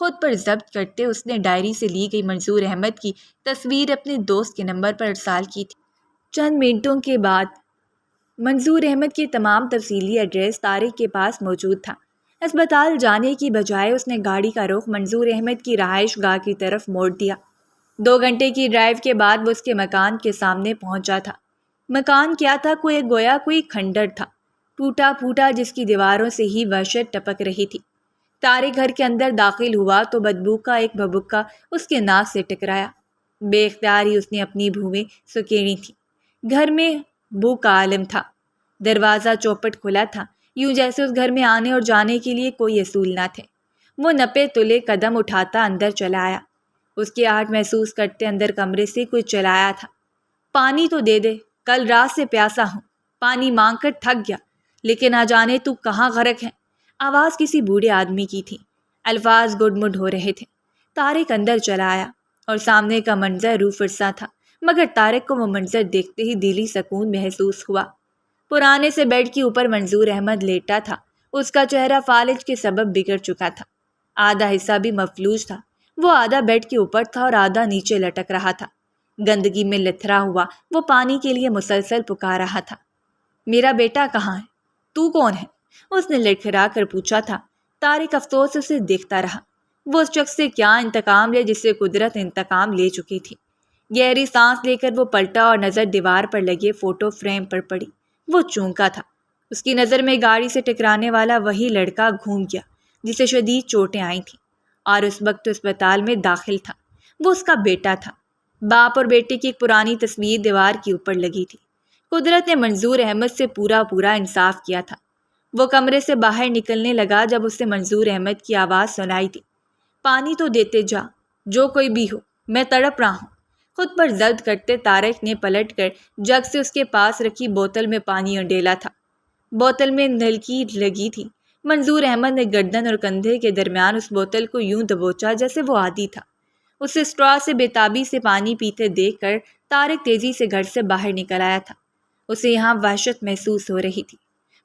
خود پر ضبط کرتے اس نے ڈائری سے لی گئی منظور احمد کی تصویر اپنے دوست کے نمبر پر ارسال کی تھی۔ چند منٹوں کے بعد منظور احمد کی تمام تفصیلی ایڈریس طارق کے پاس موجود تھا۔ اسپتال جانے کی بجائے اس نے گاڑی کا رخ منظور احمد کی رہائش گاہ کی طرف موڑ دیا۔ 2 گھنٹے کی ڈرائیو کے بعد وہ اس کے مکان کے سامنے پہنچا تھا۔ مکان کیا تھا؟ گویا کوئی کھنڈر تھا، ٹوٹا پھوٹا، جس کی دیواروں سے ہی وحشت ٹپک رہی تھی۔ طارق گھر کے اندر داخل ہوا تو بدبو کا ایک بھبکا اس کے ناک سے ٹکرایا۔ بے اختیار ہی اس نے اپنی بھویں سکیڑی تھیں۔ گھر میں بو کا عالم تھا۔ دروازہ چوپٹ کھلا تھا، یوں جیسے اس گھر میں آنے اور جانے کے لیے کوئی اصول نہ تھے۔ وہ نپے تلے قدم اٹھاتا اندر چلا آیا۔ اس کی آہٹ محسوس کرتے اندر کمرے سے کوئی چلایا تھا۔ پانی تو دے دے، کل رات سے پیاسا ہوں، پانی مانگ کر تھک گیا، لیکن نہ جانے تو کہاں غرق ہے۔ آواز کسی بوڑھے آدمی کی تھی، الفاظ گڈ مڈ ہو رہے تھے۔ طارق اندر چلا آیا اور سامنے کا منظر روح فرسا تھا، مگر طارق کو وہ منظر دیکھتے ہی دلی سکون محسوس ہوا۔ پرانے سے بیڈ کے اوپر منظور احمد لیٹا تھا اس کا چہرہ فالج کے سبب بگڑ چکا تھا، آدھا حصہ بھی مفلوج تھا، وہ آدھا بیڈ کے اوپر تھا اور آدھا نیچے لٹک رہا تھا۔ گندگی میں لتھڑا ہوا وہ پانی کے لیے مسلسل پکار رہا تھا۔ میرا بیٹا کہاں ہے؟ تو کون ہے؟ اس نے لڑکھڑا کر پوچھا تھا۔ طارق افسوس سے اسے دیکھتا رہا۔ وہ اس شخص سے کیا انتقام لے جس سے قدرت انتقام لے چکی تھی؟ گہری سانس لے کر وہ پلٹا اور نظر دیوار پر لگے فوٹو فریم پر پڑی۔ وہ چونکا تھا۔ اس کی نظر میں گاڑی سے ٹکرانے والا وہی لڑکا گھوم گیا جسے شدید چوٹیں آئی تھیں اور اس وقت اسپتال میں داخل تھا۔ وہ اس کا بیٹا تھا۔ باپ اور بیٹے کی ایک پرانی تصویر دیوار کے اوپر لگی تھی۔ قدرت نے منظور احمد سے پورا انصاف کیا تھا۔ وہ کمرے سے باہر نکلنے لگا جب اسے منظور احمد کی آواز سنائی دی۔ پانی تو دیتے جا، جو کوئی بھی ہو، میں تڑپ رہا ہوں۔ خود پر ضبط کرتے طارق نے پلٹ کر جگ سے اس کے پاس رکھی بوتل میں پانی انڈیلا تھا۔ بوتل میں نلکی لگی تھی۔ منظور احمد نے گردن اور کندھے کے درمیان اس بوتل کو یوں دبوچا جیسے وہ عادی تھا۔ اسے اسٹرا سے بے تابی سے پانی پیتے دیکھ کر طارق تیزی سے گھر سے باہر نکل آیا تھا۔ اسے یہاں وحشت محسوس ہو رہی تھی۔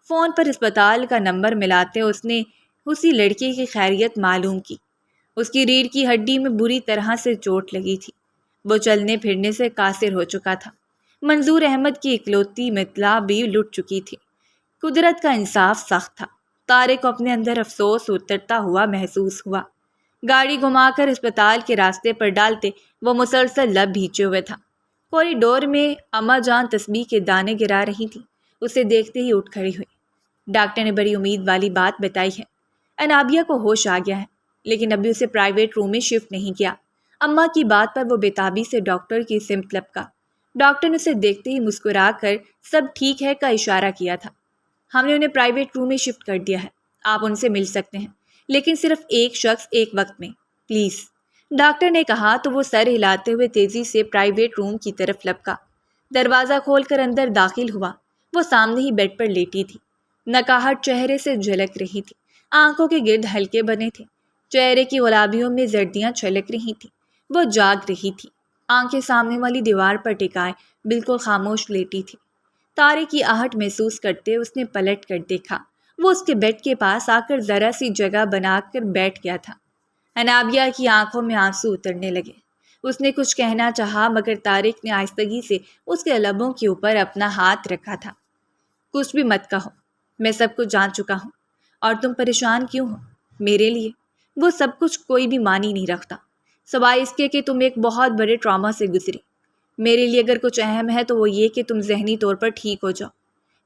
فون پر اسپتال کا نمبر ملاتے اس نے اسی لڑکے کی خیریت معلوم کی۔ اس کی ریڑھ کی ہڈی میں بری طرح سے چوٹ لگی تھی۔ وہ چلنے پھرنے سے قاصر ہو چکا تھا۔ منظور احمد کی اکلوتی مطلع بھی لٹ چکی تھی۔ قدرت کا انصاف سخت تھا۔ طارق کو اپنے اندر افسوس اترتا ہوا محسوس ہوا۔ گاڑی گھما کر اسپتال کے راستے پر ڈالتے وہ مسلسل لب بھیجے ہوئے تھا۔ کوریڈور میں اماں جان تسبیح کے دانے گرا رہی تھی۔ اسے دیکھتے ہی اٹھ کھڑی ہوئی۔ ڈاکٹر نے بڑی امید والی بات بتائی ہے۔ انابیہ کو ہوش آ گیا ہے، لیکن ابھی اسے پرائیویٹ روم میں شفٹ نہیں کیا۔ اماں کی بات پر وہ بےتابی سے ڈاکٹر کی سمت لپکا۔ ڈاکٹر نے اسے دیکھتے ہی مسکرا کر سب ٹھیک ہے کا اشارہ کیا تھا۔ ہم نے انہیں پرائیویٹ روم میں شفٹ کر دیا ہے، آپ ان سے مل سکتے ہیں، لیکن صرف ایک شخص ایک وقت میں، پلیز۔ ڈاکٹر نے کہا تو وہ سر ہلاتے ہوئے تیزی سے پرائیویٹ روم کی طرف لپکا۔ دروازہ کھول کر اندر داخل ہوا۔ وہ سامنے ہی بیڈ پر لیٹی تھی۔ نکاہٹ چہرے سے جھلک رہی تھی۔ آنکھوں کے گرد ہلکے بنے تھے۔ چہرے کی گلابیوں میں زردیاں چھلک رہی تھیں۔ وہ جاگ رہی تھی۔ آنکھیں سامنے والی دیوار پر ٹکائے بالکل خاموش لیٹی تھی۔ طارق کی آہٹ محسوس کرتے اس نے پلٹ کر دیکھا۔ وہ اس کے بیڈ کے پاس آ کر ذرا سی جگہ بنا کر بیٹھ گیا تھا۔ انابیہ کی آنکھوں میں آنسو اترنے لگے۔ اس نے کچھ کہنا چاہا مگر طارق نے آہستگی سے اس کے لبوں کے اوپر اپنا ہاتھ رکھا تھا۔ کچھ بھی مت کہو، میں سب کچھ جان چکا ہوں، اور تم پریشان کیوں ہو؟ میرے لیے وہ سب کچھ کوئی بھی معنی نہیں رکھتا، سوائے اس کے کہ تم ایک بہت بڑے ٹراما سے گزری۔ میرے لیے اگر کچھ اہم ہے تو وہ یہ کہ تم ذہنی طور پر ٹھیک ہو جاؤ۔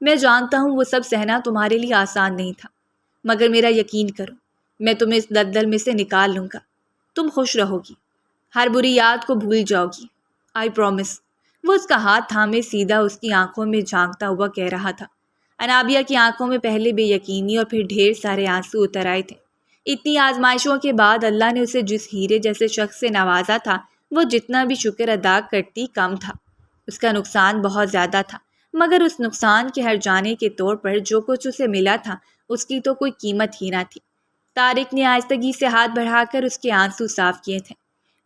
میں جانتا ہوں وہ سب سہنا تمہارے لیے آسان نہیں تھا، مگر میرا یقین کرو، میں تمہیں اس دلدل میں سے نکال لوں گا۔ تم خوش رہو گی، ہر بری یاد کو بھول جاؤ گی، آئی پرومس۔ وہ اس کا ہاتھ تھامے سیدھا اس کی آنکھوں میں جھانکتا ہوا کہہ رہا تھا۔ انابیہ کی آنکھوں میں پہلے بے یقینی اور پھر ڈھیر سارے آنسو اتر آئے تھے۔ اتنی آزمائشوں کے بعد اللہ نے اسے جس ہیرے جیسے شخص سے نوازا تھا، وہ جتنا بھی شکر ادا کرتی کم تھا۔ اس کا نقصان بہت زیادہ تھا، مگر اس نقصان کے ہر جانے کے طور پر جو کچھ اسے ملا تھا اس کی تو کوئی قیمت ہی نہ تھی۔ طارق نے آہستگی سے ہاتھ بڑھا کر اس کے آنسو صاف کیے تھے۔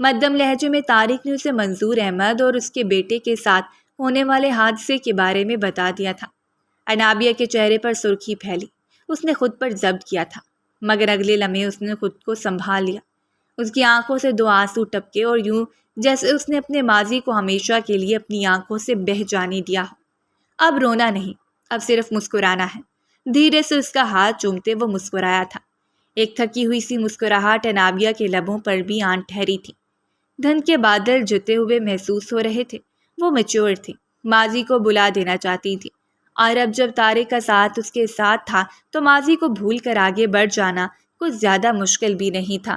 مدھم لہجے میں طارق نے اسے منظور احمد اور اس کے بیٹے کے ساتھ ہونے والے حادثے کے بارے میں بتا دیا تھا۔ انابیہ کے چہرے پر سرخی پھیلی۔ اس نے خود پر ضبط کیا تھا، مگر اگلے لمحے اس نے خود کو سنبھال لیا۔ اس کی آنکھوں سے دو آنسو ٹپکے اور یوں جیسے اس نے اپنے ماضی کو ہمیشہ کے لیے اپنی آنکھوں سے بہہ جانے دیا ہو۔ اب رونا نہیں، اب صرف مسکرانا ہے۔ دھیرے سے اس کا ہاتھ چومتے وہ مسکرایا تھا۔ ایک تھکی ہوئی سی مسکراہٹ انابیہ کے لبوں پر بھی آن ٹھہری تھی۔ دھند کے بادل جتے ہوئے محسوس ہو رہے تھے۔ وہ میچور تھی، ماضی کو بلا دینا چاہتی تھی، اور اب جب طارق کا ساتھ اس کے ساتھ تھا تو ماضی کو بھول کر آگے بڑھ جانا کچھ زیادہ مشکل بھی نہیں تھا۔